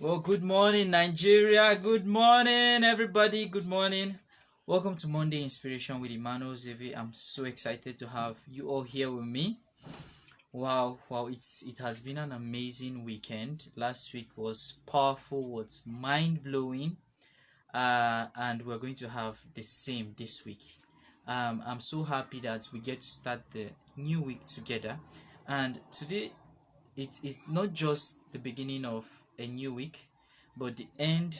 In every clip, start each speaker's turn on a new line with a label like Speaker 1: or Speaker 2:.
Speaker 1: Well, good morning, Nigeria. Good morning, everybody. Good morning. Welcome to Monday Inspiration with Immanuel Zever. I'm so excited to have you all here with me. Wow, it has been an amazing weekend. Last week was powerful, was mind blowing, and we're going to have the same this week. I'm so happy that we get to start the new week together, and today it is not just the beginning of a new week, but the end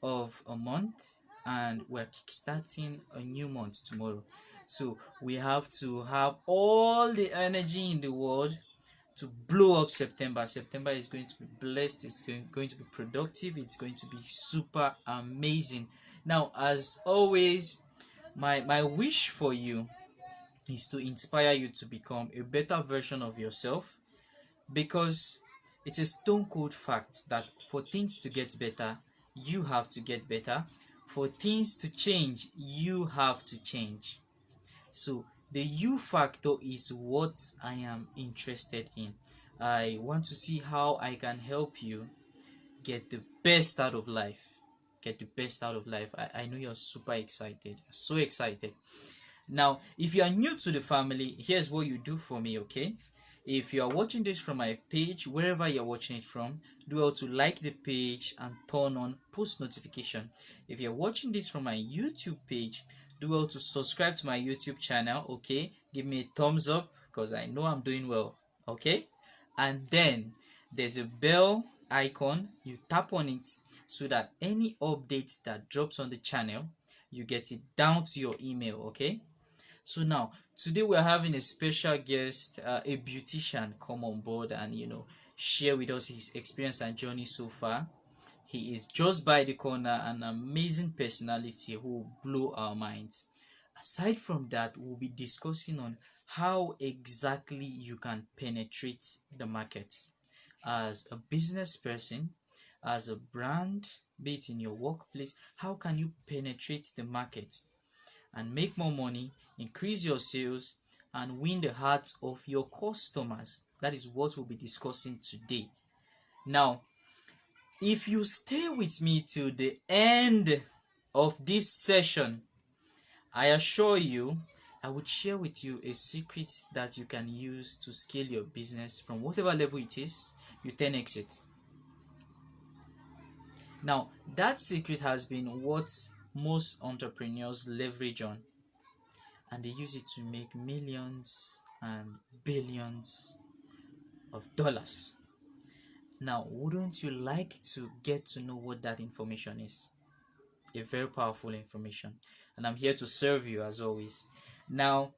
Speaker 1: of a month, and we're kickstarting a new month tomorrow. So we have to have all the energy in the world to blow up September. September is going to be blessed, it's going to be productive, it's going to be super amazing. Now, as always, my wish for you is to inspire you to become a better version of yourself, because it's a stone cold fact that for things to get better, you have to get better. For things to change, you have to change. So the you factor is what I am interested in. I want to see how I can help you get the best out of life. Get the best out of life. I know you're super excited. You're so excited. Now, if you are new to the family, here's what you do for me, okay? If you are watching this from my page, wherever you're watching it from, do well to like the page and turn on post notification. If you're watching this from my YouTube page, do well to subscribe to my YouTube channel, okay? Give me a thumbs up because I know I'm doing well, okay? And then there's a bell icon. You tap on it so that any update that drops on the channel, you get it down to your email, okay? So now, today we're having a special guest, a beautician, come on board and share with us his experience and journey so far. He is just by the corner, an amazing personality who will blow our minds. Aside from that, we'll be discussing on how exactly you can penetrate the market as a business person, as a brand, be it in your workplace. How can you penetrate the market and make more money, increase your sales, and win the hearts of your customers? That is what we'll be discussing today. Now, if you stay with me till the end of this session, I assure you, I would share with you a secret that you can use to scale your business from whatever level it is, you 10x it. Now, that secret has been what most entrepreneurs leverage on, and they use it to make millions and billions of dollars. Now, wouldn't you like to get to know what that information is? A very powerful information, and I'm here to serve you as always. Now,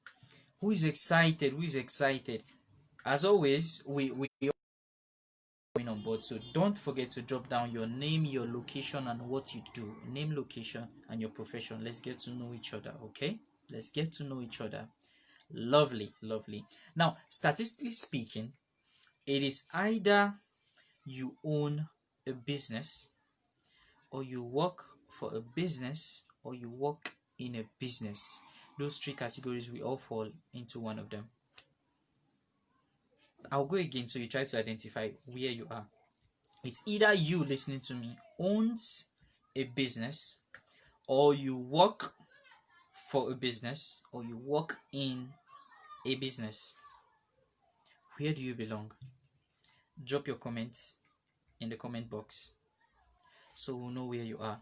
Speaker 1: who is excited? Who is excited? As always, we going on board, so don't forget to drop down your name, your location, and what you do. Name, location, and your profession. Let's get to know each other, okay? Let's get to know each other. Lovely. Now, statistically speaking, it is either you own a business, or you work for a business, or you work in a business. Those three categories, we all fall into one of them. I'll go again so you try to identify where you are. It's either you listening to me owns a business, or you work for a business, or you work in a business. Where do you belong? Drop your comments in the comment box so we'll know where you are.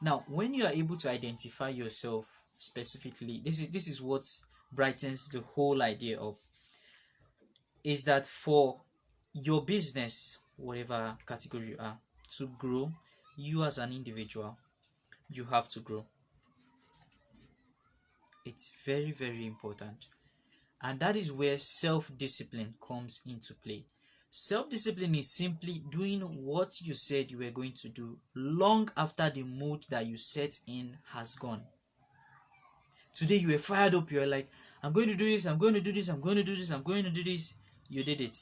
Speaker 1: Now, when you are able to identify yourself specifically, this is what brightens the whole idea up, is that for your business, whatever category you are, to grow, you as an individual, you have to grow. It's very important, and that is where self-discipline comes into play. Self-discipline is simply doing what you said you were going to do long after the mood that you set in has gone. Today you were fired up, you're like, I'm going to do this, I'm going to do this, I'm going to do this, I'm going to do this. You did it.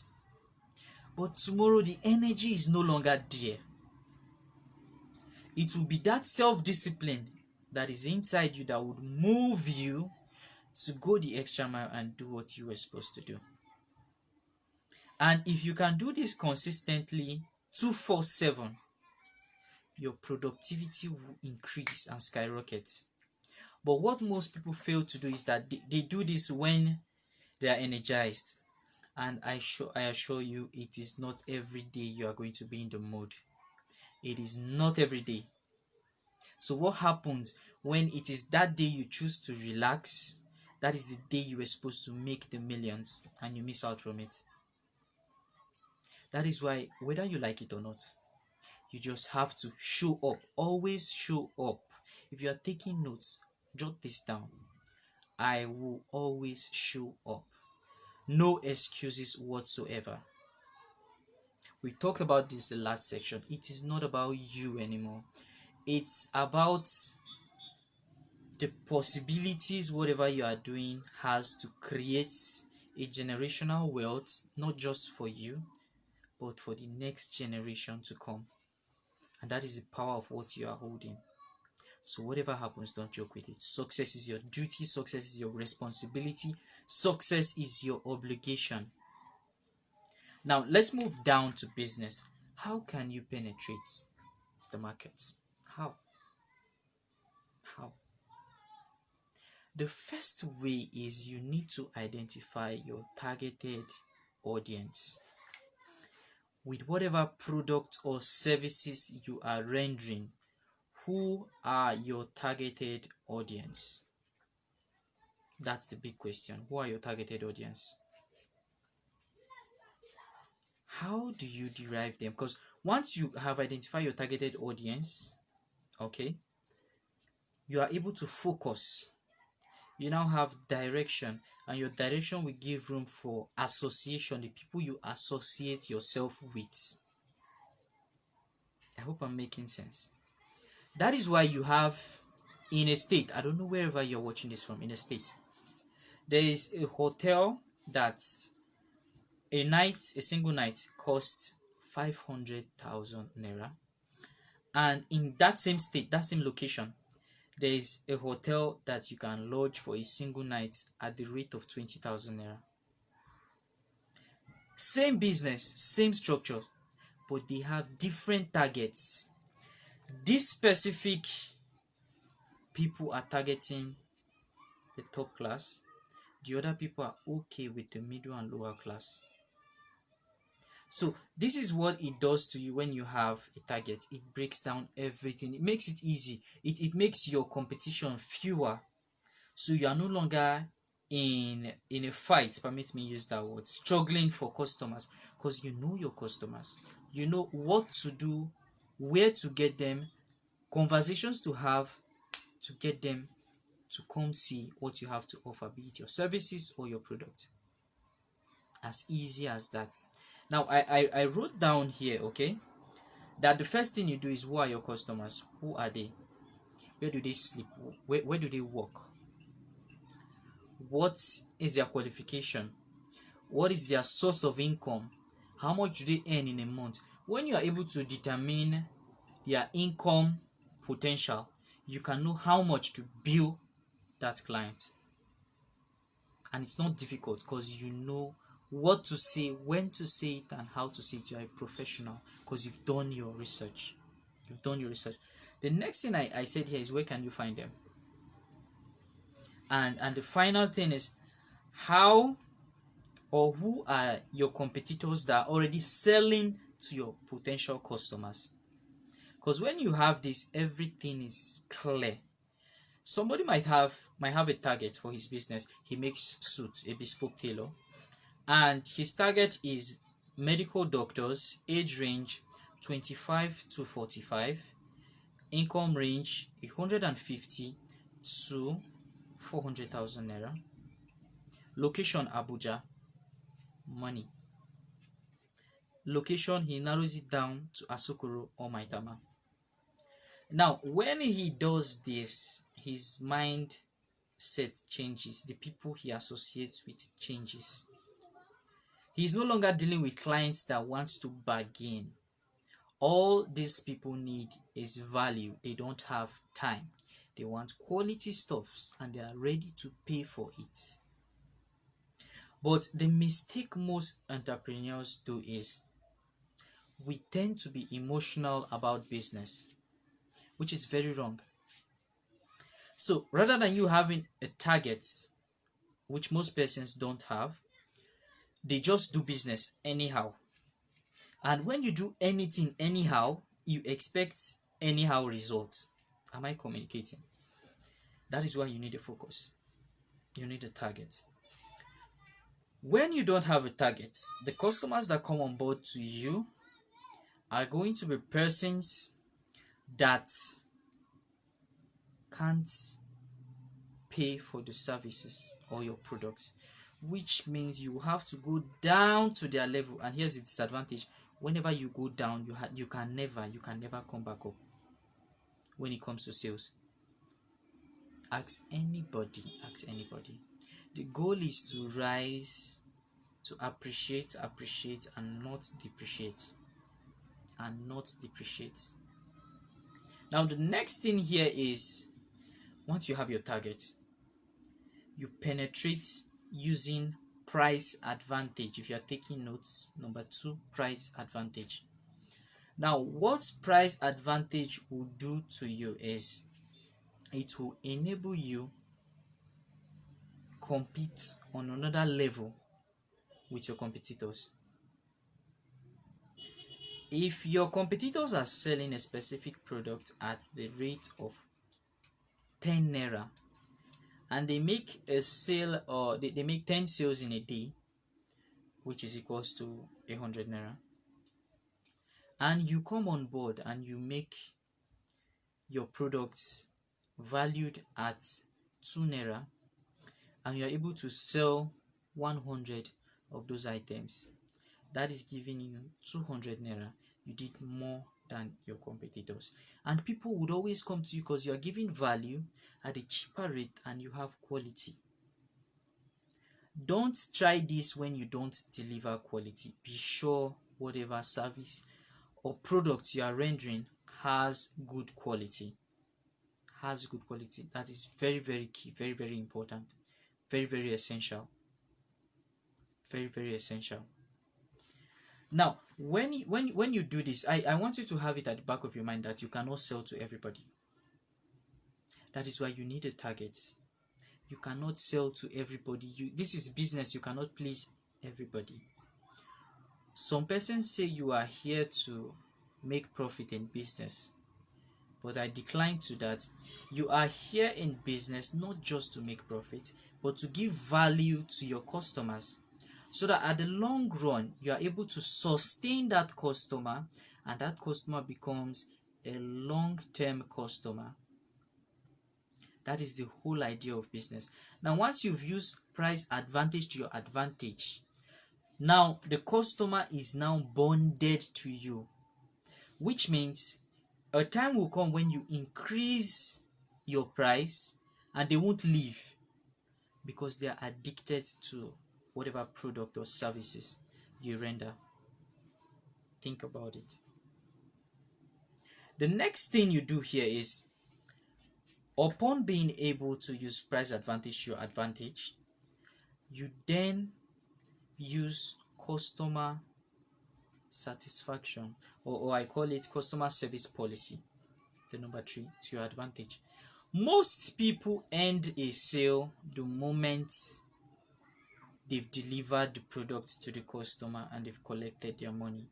Speaker 1: But tomorrow the energy is no longer there. It will be that self-discipline that is inside you that would move you to go the extra mile and do what you were supposed to do. And if you can do this consistently 247, your productivity will increase and skyrocket. But what most people fail to do is that they do this when they are energized. And I assure you, it is not every day you are going to be in the mood. It is not every day. So what happens when it is that day you choose to relax? That is the day you were supposed to make the millions and you miss out from it. That is why, whether you like it or not, you just have to show up. Always show up. If you are taking notes, jot this down. I will always show up. No excuses whatsoever. We talked about this the last section. It is not about you anymore. It's about the possibilities whatever you are doing has to create a generational wealth, not just for you, but for the next generation to come. And that is the power of what you are holding. So whatever happens, don't joke with it. Success is your duty. Success is your responsibility. Success is your obligation. Now let's move down to business. How can you penetrate the market? How? The first way is you need to identify your targeted audience. With whatever product or services you are rendering, who are your targeted audience? That's the big question. Who are your targeted audience? How do you derive them? Because once you have identified your targeted audience, okay, you are able to focus. You now have direction, and your direction will give room for association, the people you associate yourself with. I hope I'm making sense. That is why you have, in a state, I don't know wherever you're watching this from, in a state, there is a hotel that a single night costs 500,000 naira. And in that same state, that same location, there is a hotel that you can lodge for a single night at the rate of 20,000 naira. Same business, same structure, but they have different targets. These specific people are targeting the top class. The other people are okay with the middle and lower class. So this is what it does to you when you have a target. It breaks down everything. It makes it easy. It makes your competition fewer. So you are no longer in a fight, permit me use that word, struggling for customers, because you know your customers. You know what to do, where to get them, conversations to have to get them to come see what you have to offer, be it your services or your product. As easy as that. Now I wrote down here, okay, that the first thing you do is, who are your customers? Who are they? Where do they sleep? Where do they work? What is their qualification? What is their source of income? How much do they earn in a month? When you are able to determine their income potential, you can know how much to bill that client. And it's not difficult because you know what to say, when to say it, and how to say it. You are a professional because you've done your research. The next thing I said here is, where can you find them? And the final thing is, how or who are your competitors that are already selling to your potential customers? Because when you have this, everything is clear. Somebody might have a target for his business. He makes suits, a bespoke tailor, and his target is medical doctors, age range 25 to 45, income range 150 to 400,000 naira, location Abuja, money. Location, he narrows it down to Asokoro or Maitama. Now, when he does this, his mindset changes. The people he associates with changes. He's no longer dealing with clients that want to bargain. All these people need is value. They don't have time. They want quality stuffs and they are ready to pay for it. But the mistake most entrepreneurs do is, we tend to be emotional about business, which is very wrong. So rather than you having a target, which most persons don't have, they just do business anyhow. And when you do anything anyhow, you expect anyhow results. Am I communicating? That is why you need a focus. You need a target. When you don't have a target, the customers that come on board to you are going to be persons that can't pay for the services or your products, which means you have to go down to their level. And here's the disadvantage: whenever you go down, you can never come back up. When it comes to sales, ask anybody. The goal is to rise, to appreciate, and not depreciate. Now the next thing here is, once you have your target, you penetrate using price advantage. If you are taking notes, number 2, price advantage. Now what price advantage will do to you is, it will enable you compete on another level with your competitors. If your competitors are selling a specific product at the rate of 10 naira, and they make a sale, or they make 10 sales in a day, which is equals to 100 naira, and you come on board and you make your products valued at 2 naira, and you are able to sell 100 of those items, that is giving you 200 naira. You did more than your competitors, and people would always come to you because you are giving value at a cheaper rate and you have quality. Don't try this when you don't deliver quality. Be sure whatever service or product you are rendering has good quality. That is very, very key, very, very important, very, very essential. Now when you do this, I want you to have it at the back of your mind that you cannot sell to everybody. That is why you need a target. You cannot sell to everybody. This is business. You cannot please everybody. Some persons say you are here to make profit in business, but I decline to that. You are here in business not just to make profit, but to give value to your customers, so that at the long run you are able to sustain that customer, and that customer becomes a long-term customer. That is the whole idea of business. Now once you've used price advantage to your advantage, now the customer is now bonded to you, which means a time will come when you increase your price and they won't leave, because they are addicted to whatever product or services you render. Think about it. The next thing you do here is, upon being able to use price advantage to your advantage, you then use customer satisfaction, or I call it customer service policy, the number 3, to your advantage. Most people end a sale the moment they've delivered the product to the customer and they've collected their money.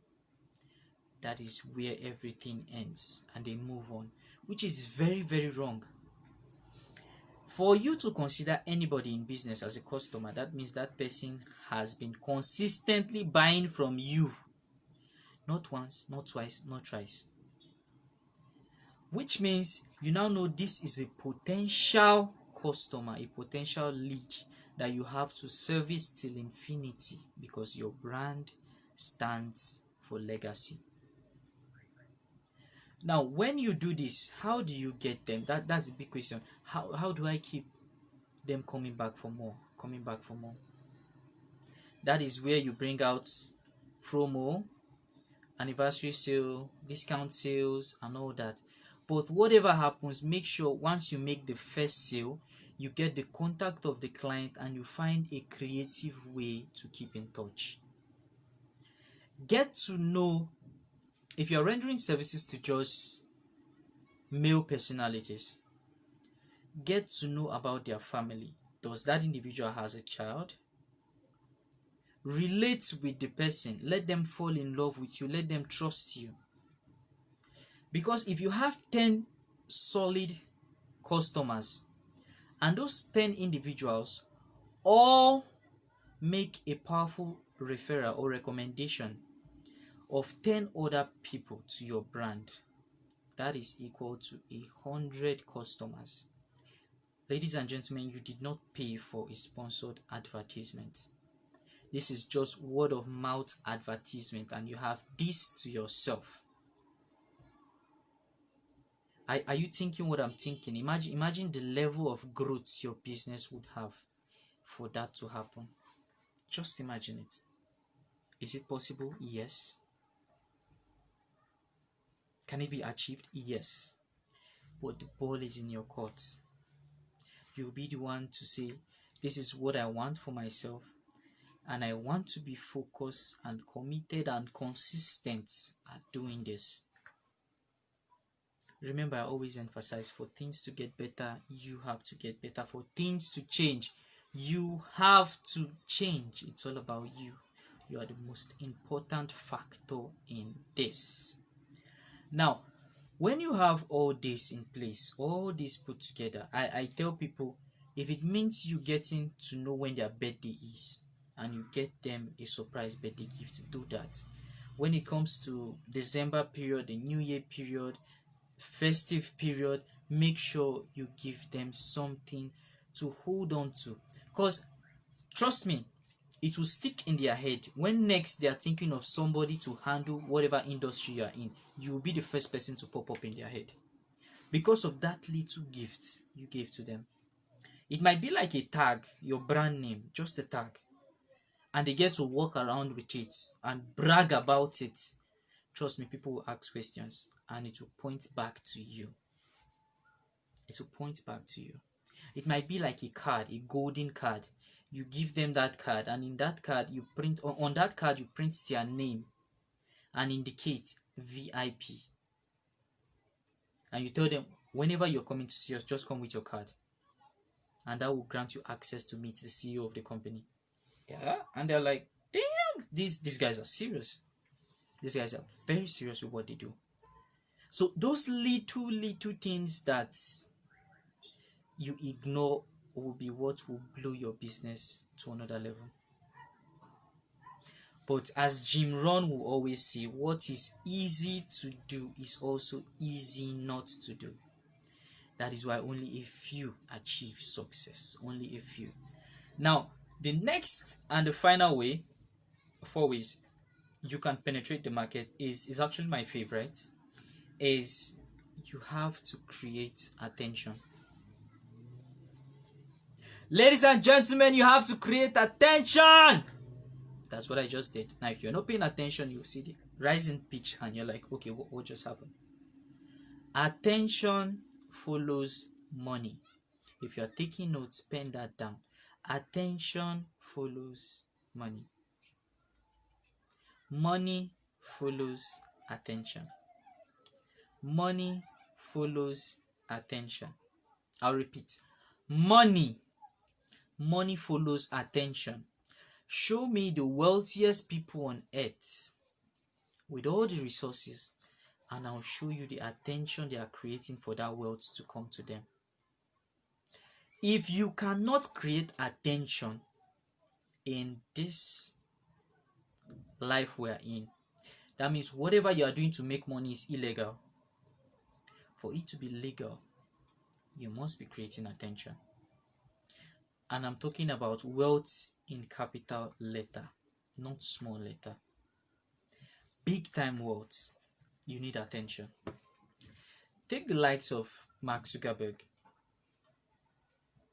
Speaker 1: That is where everything ends and they move on, which is very, very wrong. For you to consider anybody in business as a customer, that means that person has been consistently buying from you. Not once, not twice, not thrice. Which means you now know this is a potential customer, a potential lead that you have to service till infinity, because your brand stands for legacy. Now when you do this, how do you get them? That's the big question. How do I keep them coming back for more? That is where you bring out promo, anniversary sale, discount sales, and all that. But whatever happens, make sure once you make the first sale, you get the contact of the client and you find a creative way to keep in touch. Get to know if you're rendering services to just male personalities, get to know about their family. Does that individual has a child? Relate with the person. Let them fall in love with you. Let them trust you. Because if you have 10 solid customers and those 10 individuals all make a powerful referral or recommendation of 10 other people to your brand, that is equal to 100 customers. Ladies and gentlemen, you did not pay for a sponsored advertisement. This is just word of mouth advertisement, and you have this to yourself. Are you thinking what I'm thinking? Imagine the level of growth your business would have for that to happen. Just imagine it. Is it possible? Yes. Can it be achieved? Yes. But the ball is in your court. You'll be the one to say, this is what I want for myself, and I want to be focused and committed and consistent at doing this. Remember, I always emphasize, for things to get better, you have to get better. For things to change, you have to change. It's all about you. You are the most important factor in this. Now, when you have all this in place, all this put together, I tell people, if it means you getting to know when their birthday is and you get them a surprise birthday gift, do that. When it comes to December period, the New Year period, festive period, make sure you give them something to hold on to, because trust me, it will stick in their head. When next they are thinking of somebody to handle whatever industry you are in, you will be the first person to pop up in their head because of that little gift you gave to them. It might be like a tag, your brand name, just a tag, and they get to walk around with it and brag about it. Trust me, people will ask questions and it will point back to you. It will point back to you. It might be like a card, a golden card. You give them that card, and in that card you print, on that card you print their name and indicate VIP. And you tell them, whenever you're coming to see us, just come with your card. And that will grant you access to meet the CEO of the company. Yeah, and they're like, damn, these guys are serious. These guys are very serious with what they do. So those little things that you ignore will be what will blow your business to another level. But as Jim Rohn will always say, what is easy to do is also easy not to do. That is why only a few achieve success. Only a few. Now, the next and the final way, 4 ways you can penetrate the market is actually my favorite, is you have to create attention. Ladies and gentlemen, you have to create attention. That's what I just did. Now, if you're not paying attention, you see the rising pitch and you're like, okay, what just happened? Attention follows money. If you're taking notes, pen that down. Attention follows money. Money follows attention. Money follows attention. I'll repeat. Money follows attention. Show me the wealthiest people on earth with all the resources, and I'll show you the attention they are creating for that wealth to come to them. If you cannot create attention in this life we are in, that means whatever you are doing to make money is illegal. For it to be legal, you must be creating attention. And I'm talking about wealth in capital letter, not small letter. Big time wealth, you need attention. Take the likes of Mark Zuckerberg,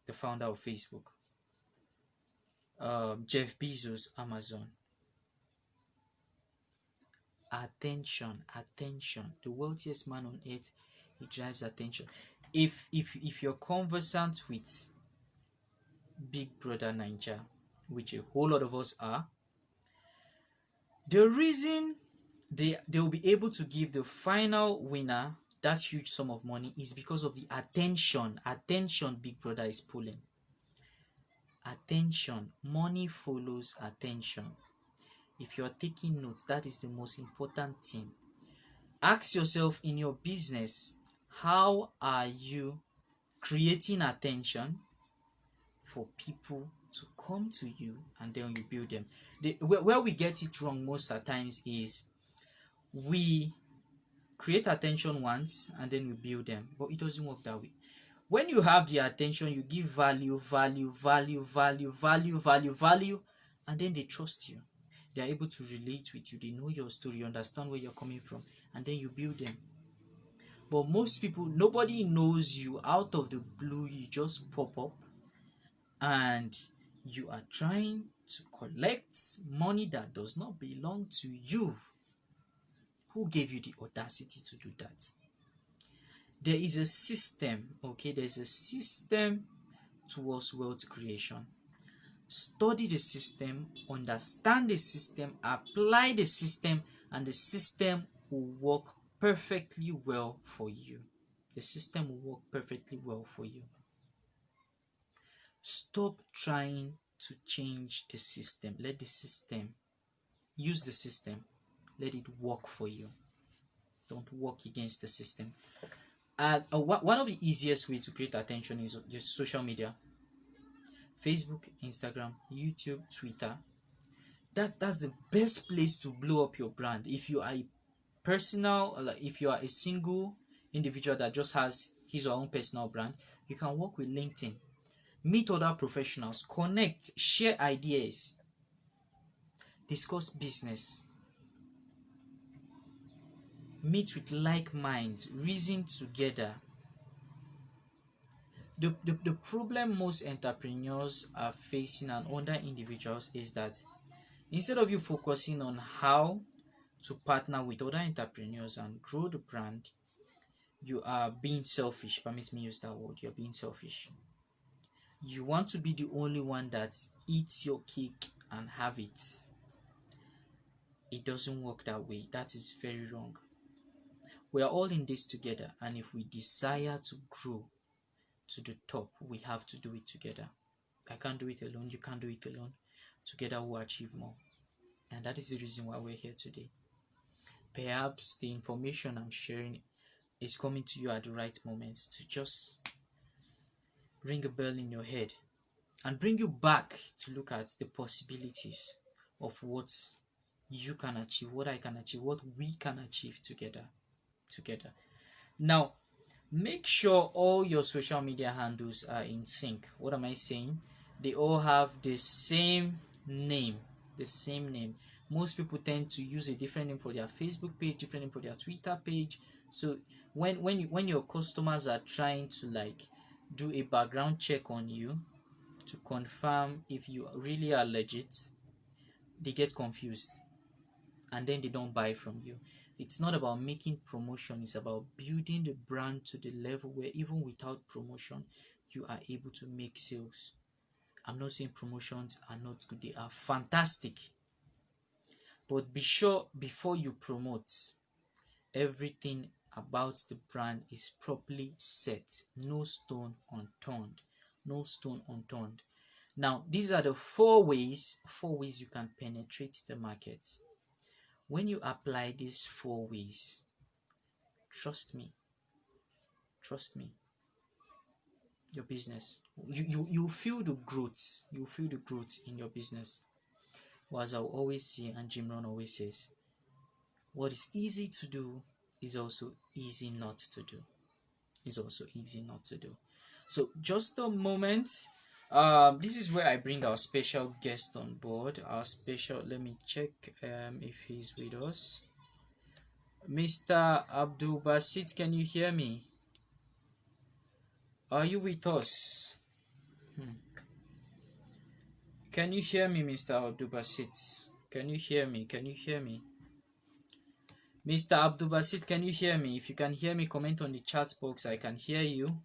Speaker 1: the founder of Facebook, Jeff Bezos, Amazon. Attention. The wealthiest man on earth, he drives attention. If you're conversant with Big Brother Naija, which a whole lot of us are, the reason they will be able to give the final winner that huge sum of money is because of the attention Big Brother is pulling. Attention. Money follows attention. If you're taking notes, that is the most important thing. Ask yourself in your business, how are you creating attention for people to come to you, and then you build them? Where we get it wrong most of the times is we create attention once and then we build them, but it doesn't work that way. When you have the attention, you give value, and then they trust you. They are able to relate with you. They know your story, understand where you're coming from, and then you build them. But most people, nobody knows you. Out of the blue, you just pop up and you are trying to collect money that does not belong to you. Who gave you the audacity to do that? There is a system, okay? There's a system towards wealth creation. Study the system, understand the system, apply the system, and the system will work perfectly well for you. The system will work perfectly well for you. Stop trying to change the system. Let the system, use the system, let it work for you. Don't work against the system. One of the easiest ways to create attention is just social media. Facebook, Instagram, YouTube, Twitter. That's the best place to blow up your brand. If you are a if you are a single individual that just has his or her own personal brand, you can work with LinkedIn. Meet other professionals, connect, share ideas, discuss business, meet with like minds, reason together. The problem most entrepreneurs are facing and other individuals is that instead of you focusing on how to partner with other entrepreneurs and grow the brand, you are being selfish. Permit me use that word. You're being selfish. You want to be the only one that eats your cake and have it. It doesn't work that way. That is very wrong. We are all in this together, and if we desire to grow to the top, we have to do it together. I can't do it alone. You can't do it alone. Together we'll achieve more. And that is the reason why we're here today. Perhaps the information I'm sharing is coming to you at the right moment to just ring a bell in your head and bring you back to look at the possibilities of what you can achieve, what I can achieve, what we can achieve together. Now, make sure all your social media handles are in sync. What am I saying? They all have the same name. Most people tend to use a different name for their Facebook page, different name for their Twitter page. So when your customers are trying to like do a background check on you to confirm if you really are legit, they get confused and then they don't buy from you. It's not about making promotion, it's about building the brand to the level where even without promotion, you are able to make sales. I'm not saying promotions are not good, they are fantastic. But be sure before you promote, everything about the brand is properly set. No stone unturned. No stone unturned. Now, these are the four ways you can penetrate the market. When you apply these 4 ways, trust me, your business, you feel the growth. You feel the growth in your business. Or as I always say, and Jim Rohn always says, what is easy to do is also easy not to do. So just a moment. This is where I bring our special guest on board. Let me check if he's with us. Mr. ALLI, can you hear me? Are you with us? Can you hear me, Mr. ALLI? Can you hear me? Mr. ALLI, can you hear me? If you can hear me, comment on the chat box. I can hear you.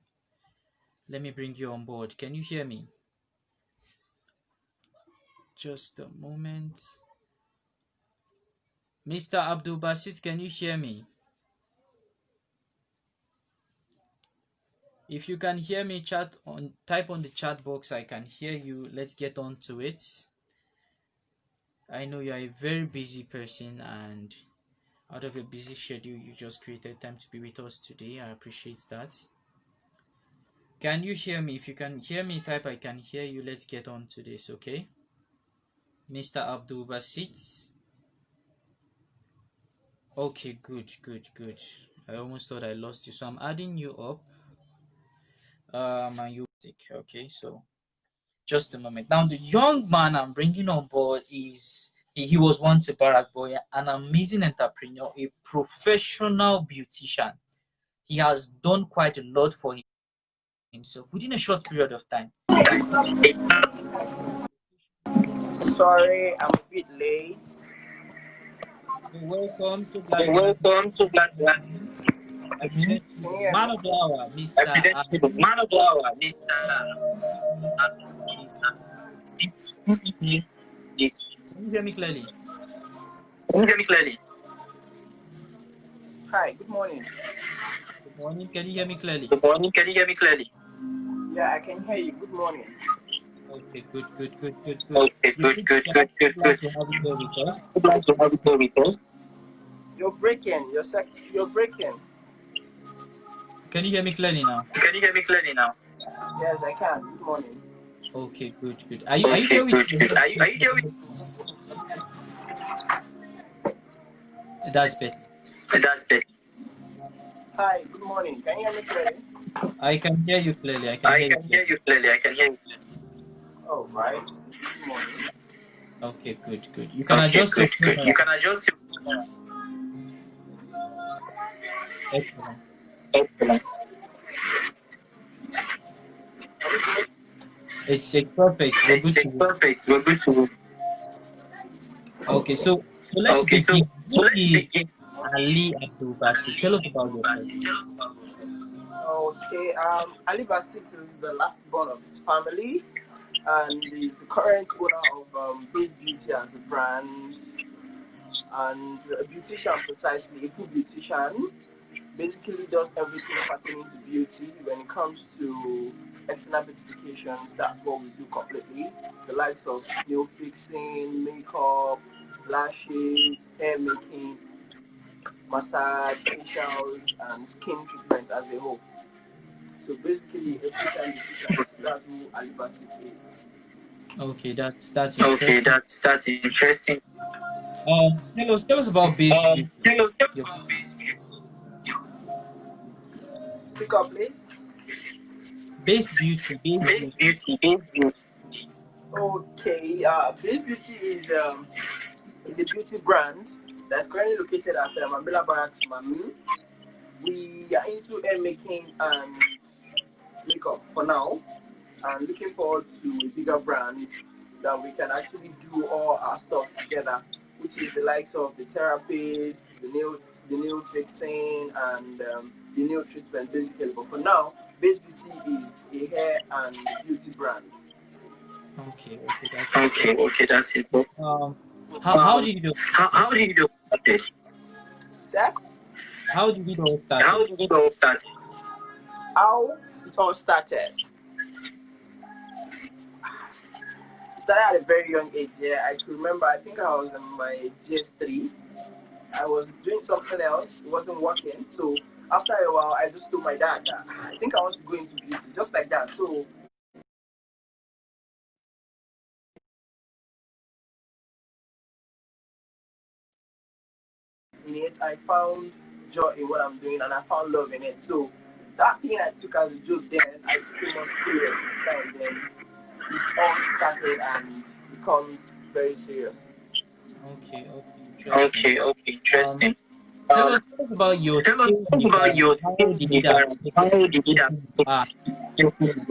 Speaker 1: Let me bring you on board. Can you hear me? Just a moment. Mr. Abdul Basit, can you hear me? If you can hear me, type on the chat box. I can hear you. Let's get on to it. I know you are a very busy person, and out of a busy schedule, you just created time to be with us today. I appreciate that. Can you hear me? If you can hear me, type I can hear you. Let's get on to this, okay? Mr. Abdul Basit. Okay, good, good, good. I almost thought I lost you, so I'm adding you up. And you okay? So just a moment. Now, the young man I'm bringing on board he was once a barrack boy, an amazing entrepreneur, a professional beautician. He has done quite a lot for himself within a short period of time.
Speaker 2: Sorry, I'm a bit late.
Speaker 1: You're welcome. So glad
Speaker 2: You're
Speaker 1: to have
Speaker 2: welcome. So glad to have
Speaker 1: you. I present you the man of the hour,
Speaker 2: I
Speaker 1: Mr.
Speaker 2: present you the man of the hour, Mr.
Speaker 1: Can you hear me clearly?
Speaker 2: Can you hear me clearly? Hi, good morning.
Speaker 1: Good morning. Can you hear me clearly?
Speaker 2: Good morning. Can you hear me clearly? Yeah, I can hear you. Good morning.
Speaker 1: Okay, good, good, good, good, good.
Speaker 2: Okay, good, good, good, good,
Speaker 1: Glad
Speaker 2: good.
Speaker 1: to have you here with us.
Speaker 2: Glad to have you here with us. You're breaking. You're breaking.
Speaker 1: Can you hear me clearly now?
Speaker 2: Can you hear me clearly now? Yes, I can. Good morning.
Speaker 1: Okay, good, good. Are you
Speaker 2: Okay,
Speaker 1: there with
Speaker 2: good,
Speaker 1: me?
Speaker 2: good. Are you there with
Speaker 1: That's better.
Speaker 2: That's better. Hi, good morning. Can you hear me clearly?
Speaker 1: I can hear you clearly. I can hear you clearly.
Speaker 2: You clearly. I can hear you clearly. All right. Good morning.
Speaker 1: Okay, good, good. You can
Speaker 2: Okay,
Speaker 1: adjust your
Speaker 2: good, good.
Speaker 1: camera.
Speaker 2: You can adjust your
Speaker 1: Excellent.
Speaker 2: Excellent.
Speaker 1: It's perfect. We're good
Speaker 2: It's
Speaker 1: to go.
Speaker 2: perfect. We're good to go.
Speaker 1: Okay, so let's
Speaker 2: Okay, so
Speaker 1: begin. Who
Speaker 2: let's
Speaker 1: is
Speaker 2: begin.
Speaker 1: Ali Abdulbasi? Tell us about yourself.
Speaker 2: Okay, Ali Basit is the last born of his family and is the current owner of Base Beauty as a brand and a beautician, precisely a full beautician. Basically does everything pertaining to beauty. When it comes to external beautifications, that's what we do completely. The likes of nail fixing, makeup, lashes, hair making, massage, facials, and skin treatment as a whole. So basically, a full-time beautician. That's who Ali Basit is.
Speaker 1: Okay, that's
Speaker 2: Okay,
Speaker 1: interesting.
Speaker 2: that's interesting.
Speaker 1: Tell us about Base Beauty.
Speaker 2: Hello,
Speaker 1: Your
Speaker 2: speak up, please.
Speaker 1: Base Beauty, Base
Speaker 2: Base
Speaker 1: Beauty.
Speaker 2: Beauty, Base Beauty. Okay, Base Beauty is a beauty brand that's currently located at Mambila Barracks, Mami. We are into hair making and makeup for now, and looking forward to a bigger brand that we can actually do all our stuff together, which is the likes of the therapist, the nail fixing, and the nail treatment, basically. But for now, Base Beauty is a hair and beauty brand.
Speaker 1: Okay, okay, that's it.
Speaker 2: Okay, okay, that's it.
Speaker 1: Um, how did you do?
Speaker 2: How did you do this? Sir?
Speaker 1: How did it all
Speaker 2: How
Speaker 1: started?
Speaker 2: did it all start? How it all started? It started at a very young age. Yeah, I can remember. I think I was in my GS3. I was doing something else. It wasn't working. So after a while, I just told my dad that I think I want to go into beauty, just like that. So in it, I found joy in what I'm doing, and I found love in it. So that thing I took as a joke then, I took it more serious instead. Then it all started and becomes very serious.
Speaker 1: Okay, okay, interesting.
Speaker 2: Okay, okay,
Speaker 1: Um,
Speaker 2: interesting.
Speaker 1: tell us about your
Speaker 2: Tell us
Speaker 1: skills in the
Speaker 2: about
Speaker 1: barracks.
Speaker 2: your
Speaker 1: How
Speaker 2: skills
Speaker 1: did
Speaker 2: in the
Speaker 1: it
Speaker 2: barracks.
Speaker 1: affect
Speaker 2: How
Speaker 1: the
Speaker 2: did it
Speaker 1: situation you are?
Speaker 2: affect your feelings?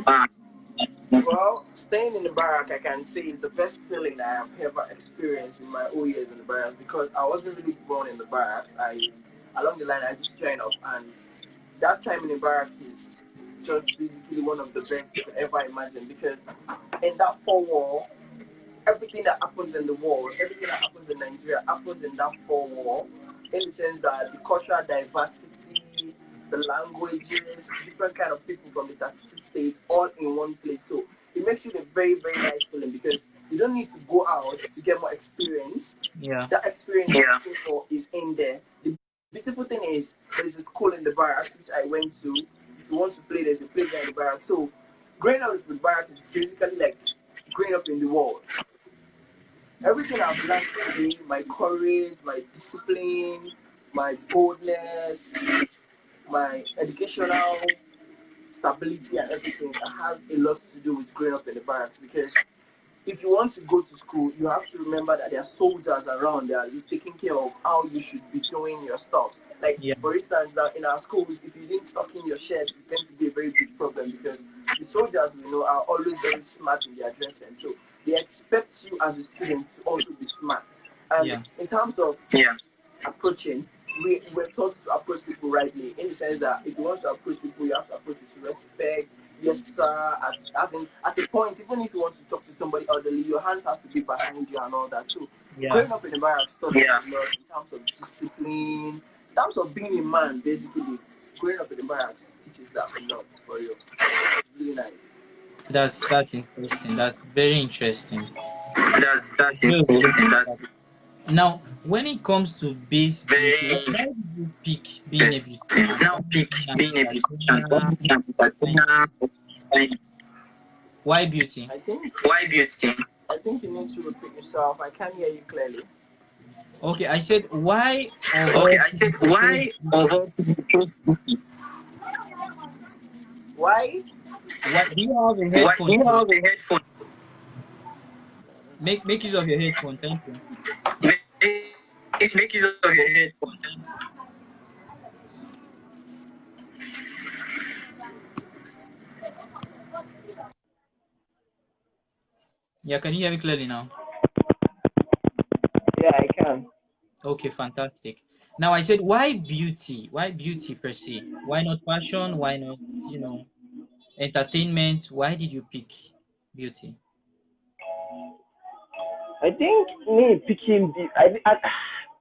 Speaker 2: Well, staying in the barrack, I can say, is the best feeling I have ever experienced in my whole years in the barracks because I wasn't really born in the barracks. Along the line, I just joined up, and that time in the barrack is just basically one of the best you could ever imagine because in that four wall, everything that happens in the world, everything that happens in Nigeria happens in that four wall, in the sense that the cultural diversity, the languages, different kind of people from the 36 states, all in one place. So it makes it a very, very nice feeling because you don't need to go out to get more experience.
Speaker 1: Yeah.
Speaker 2: That experience you're looking for is in there. The beautiful thing is there's a school in the barracks which I went to. If you want to play, there's a playground in the barracks. So growing up in the barracks is basically like growing up in the world. Everything I've learned today, my courage, my discipline, my boldness, my educational stability and everything has a lot to do with growing up in the barracks because if you want to go to school, you have to remember that there are soldiers around that are taking care of how you should be doing your stuff. Like,
Speaker 1: Yeah.
Speaker 2: for instance, that in our schools, if you didn't stock in your shirt, it's going to be a very big problem because the soldiers we know are always very smart in their dressing. So they expect you as a student to also be smart. And
Speaker 1: Yeah.
Speaker 2: in terms of approaching, we're taught to approach people rightly in the sense that if you want to approach people, you have to approach with respect. Yes, sir. As in, at a point, even if you want to talk to somebody elderly, your hands has to be behind you and all that. So,
Speaker 1: Yeah.
Speaker 2: growing up in the barracks taught me a lot in terms of discipline, in terms of being a man. Basically, growing up in the barracks teaches that a lot for you. It's really nice.
Speaker 1: That's interesting. That's very interesting.
Speaker 2: That's
Speaker 1: Very, very
Speaker 2: interesting. That's
Speaker 1: interesting. Now, when it comes to base beauty,
Speaker 2: very
Speaker 1: why did you pick being a
Speaker 2: interesting.
Speaker 1: beautician?
Speaker 2: Now
Speaker 1: Why
Speaker 2: pick
Speaker 1: being an
Speaker 2: being a beautician.
Speaker 1: entertainer? Why beauty?
Speaker 2: I think. Why beauty? I think you need to repeat yourself. I can't hear you clearly.
Speaker 1: Okay, I said why of
Speaker 2: Okay,
Speaker 1: all
Speaker 2: I said
Speaker 1: things you chose
Speaker 2: why of
Speaker 1: beauty?
Speaker 2: all people chose beauty? Why?
Speaker 1: Why do you have a
Speaker 2: Why do
Speaker 1: headphone,
Speaker 2: you
Speaker 1: please?
Speaker 2: have a headphone?
Speaker 1: Make use of your headphone, thank you.
Speaker 2: Make use of your headphone.
Speaker 1: Yeah, can you hear me clearly now?
Speaker 2: Yeah, I can.
Speaker 1: Okay, fantastic. Now I said why beauty? Why beauty per se? Why not fashion? Why not, you know, entertainment? Why did you pick beauty?
Speaker 2: I think me picking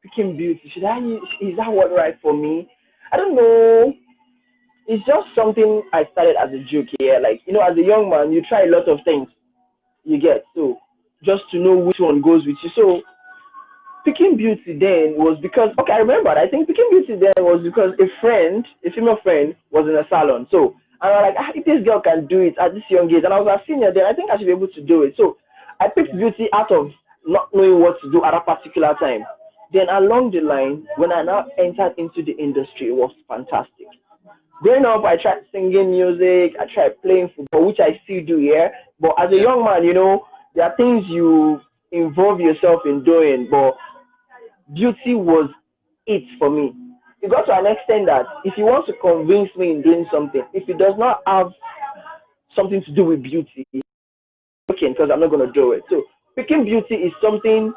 Speaker 2: picking beauty. Should I? Is that what right for me? I don't know. It's just something I started as a joke here. Like as a young man, you try a lot of things. You get so just to know which one goes with you. So picking beauty then was because okay, I remember. I think picking beauty then was because a female friend, was in a salon. So and I'm like, if this girl can do it at this young age, and I was a senior then, I think I should be able to do it. So I picked
Speaker 1: Yeah.
Speaker 2: beauty out of not knowing what to do at a particular time. Then along the line, when I now entered into the industry, it was fantastic. Growing up, I tried singing music, I tried playing football, which I still do here. But as a
Speaker 1: Yeah.
Speaker 2: young man, there are things you involve yourself in doing. But beauty was it for me. It got to an extent that if you want to convince me in doing something, if it does not have something to do with beauty, okay, because I'm not going to do it. So picking beauty is something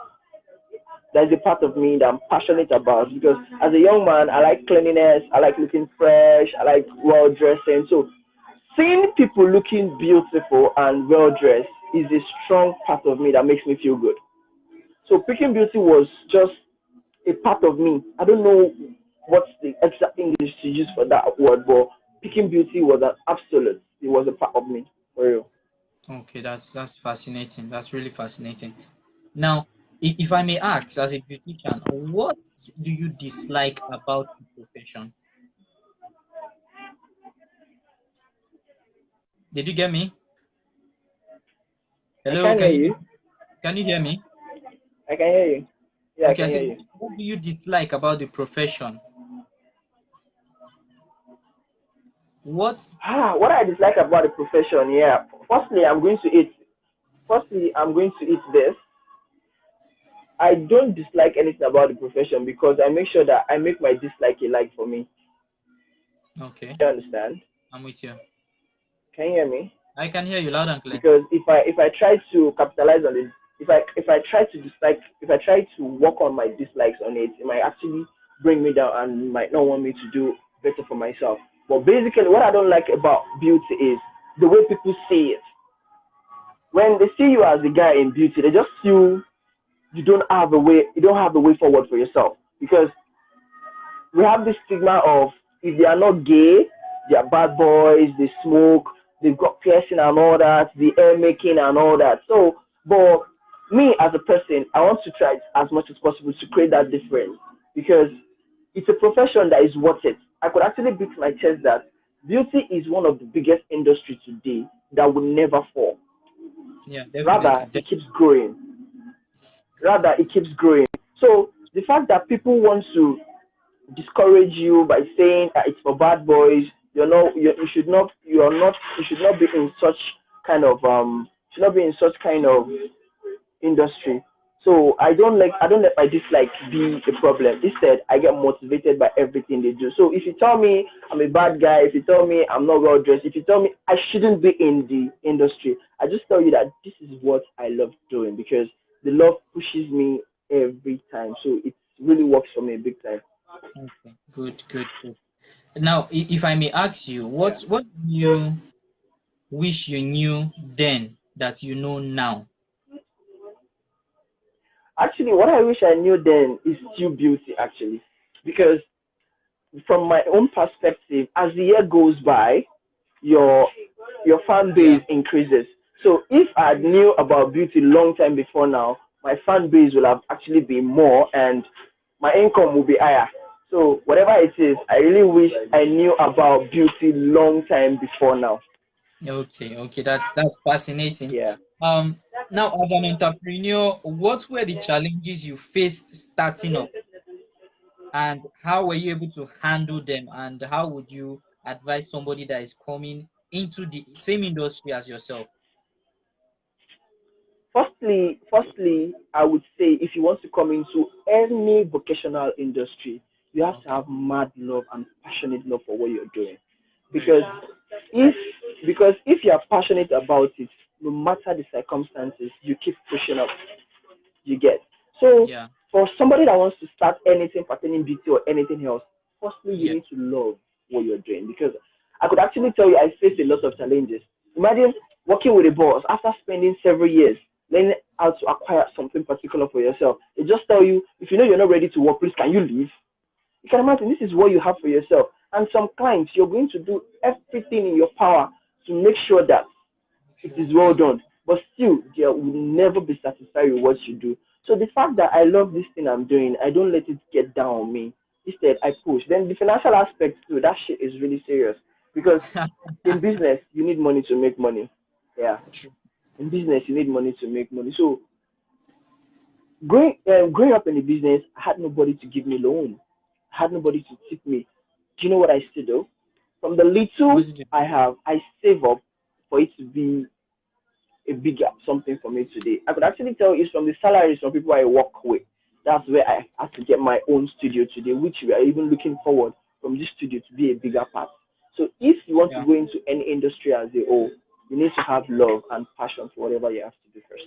Speaker 2: that is a part of me that I'm passionate about because as a young man, I like cleanliness, I like looking fresh, I like well dressing. So seeing people looking beautiful and well dressed is a strong part of me that makes me feel good. So picking beauty was just a part of me. I don't know what's the exact English to use for that word, but picking beauty was an absolute. It was a part of me, for real.
Speaker 1: Okay, that's fascinating. That's really fascinating. Now, if I may ask, as a beautician, what do you dislike about the profession? Did you get me?
Speaker 2: I
Speaker 1: Hello,
Speaker 2: can hear you.
Speaker 1: can you hear me?
Speaker 2: I can hear you. Yeah, I
Speaker 1: Okay, I
Speaker 2: can hear
Speaker 1: said,
Speaker 2: you.
Speaker 1: what do you dislike about the profession? What?
Speaker 2: What I dislike about the profession, yeah. Firstly, I'm going to eat this. I don't dislike anything about the profession because I make sure that I make my dislike a like for me.
Speaker 1: Okay,
Speaker 2: You understand?
Speaker 1: I'm with you.
Speaker 2: Can you hear me?
Speaker 1: I can hear you loud and clear.
Speaker 2: Because if I try to capitalize on it, if I try to dislike, if I try to work on my dislikes on it, it might actually bring me down and might not want me to do better for myself. But basically, what I don't like about beauty is the way people see it.
Speaker 3: when they see you as a guy in beauty, they just feel you don't have a way forward for yourself because we have this stigma of if they are not gay, they are bad boys, they smoke, they've got piercing and all that, the hair making and all that. So, but me as a person, I want to try as much as possible to create that difference because it's a profession that is worth it. I could actually beat my chest that beauty is one of the biggest industries today that will never fall.
Speaker 1: Yeah,
Speaker 3: Rather,
Speaker 1: definitely.
Speaker 3: it keeps growing. Rather, it keeps growing. So the fact that people want to discourage you by saying that it's for bad boys. You should not you should not be in such kind of should not be in such kind of industry. So I don't let my dislike be a problem. Instead, I get motivated by everything they do. So if you tell me I'm a bad guy, if you tell me I'm not well dressed, if you tell me I shouldn't be in the industry, I just tell you that this is what I love doing because the love pushes me every time. So it really works for me big time.
Speaker 1: Okay, good, good, good. Now, if I may ask you,
Speaker 3: Yeah.
Speaker 1: what do you wish you knew then that you know now?
Speaker 3: Actually, what I wish I knew then is still beauty, actually, because from my own perspective, as the year goes by, your your fan
Speaker 1: Yeah.
Speaker 3: base increases. So if I knew about beauty long time before now, my fan base will have actually been more, and my income will be higher. So whatever it is, I really wish I knew about beauty long time before now.
Speaker 1: Okay, okay, that's fascinating.
Speaker 3: Yeah.
Speaker 1: Um, Now as an entrepreneur, what were the challenges you faced starting up, and how were you able to handle them, and how would you advise somebody that is coming into the same industry as yourself?
Speaker 3: Firstly, I would say if you want to come into any vocational industry, you have to
Speaker 1: Okay,
Speaker 3: have mad love and passionate love for what you're doing.
Speaker 1: very
Speaker 3: Because
Speaker 1: true.
Speaker 3: if if you are passionate about it, no matter the circumstances, you keep pushing up. You get. So
Speaker 1: Yeah,
Speaker 3: for somebody that wants to start anything pertaining beauty or anything else, firstly you
Speaker 1: yeah,
Speaker 3: need to love what you're doing because I could actually tell you I faced a lot of challenges. Imagine working with a boss after spending several years learning how to acquire something particular for yourself. They just tell you if you know you're not ready to work, please can you leave? You can imagine this is what you have for yourself. And some clients you're going to do everything in your power to make sure that it is well
Speaker 1: yeah.
Speaker 3: done. But still, they will never be satisfied with what you do. So the fact that I love this thing I'm doing, I don't let it get down on me. Instead, I push. Then the financial aspect too, that shit is really serious. Because in business, you need money to make money. Yeah.
Speaker 1: True.
Speaker 3: In business, you need money to make money. So growing up in the business, I had nobody to give me loan. I had nobody to tip me. Do you know what I still do? From the little
Speaker 1: What did you
Speaker 3: I have, I save up for it to be a bigger something for me today. I could actually tell it's from the salaries from people I work with. That's where I had to get my own studio today, which we are even looking forward from this studio to be a bigger part. So if you want to
Speaker 1: yeah.
Speaker 3: go into any industry as a whole, you need to have love and passion for whatever you have to do first.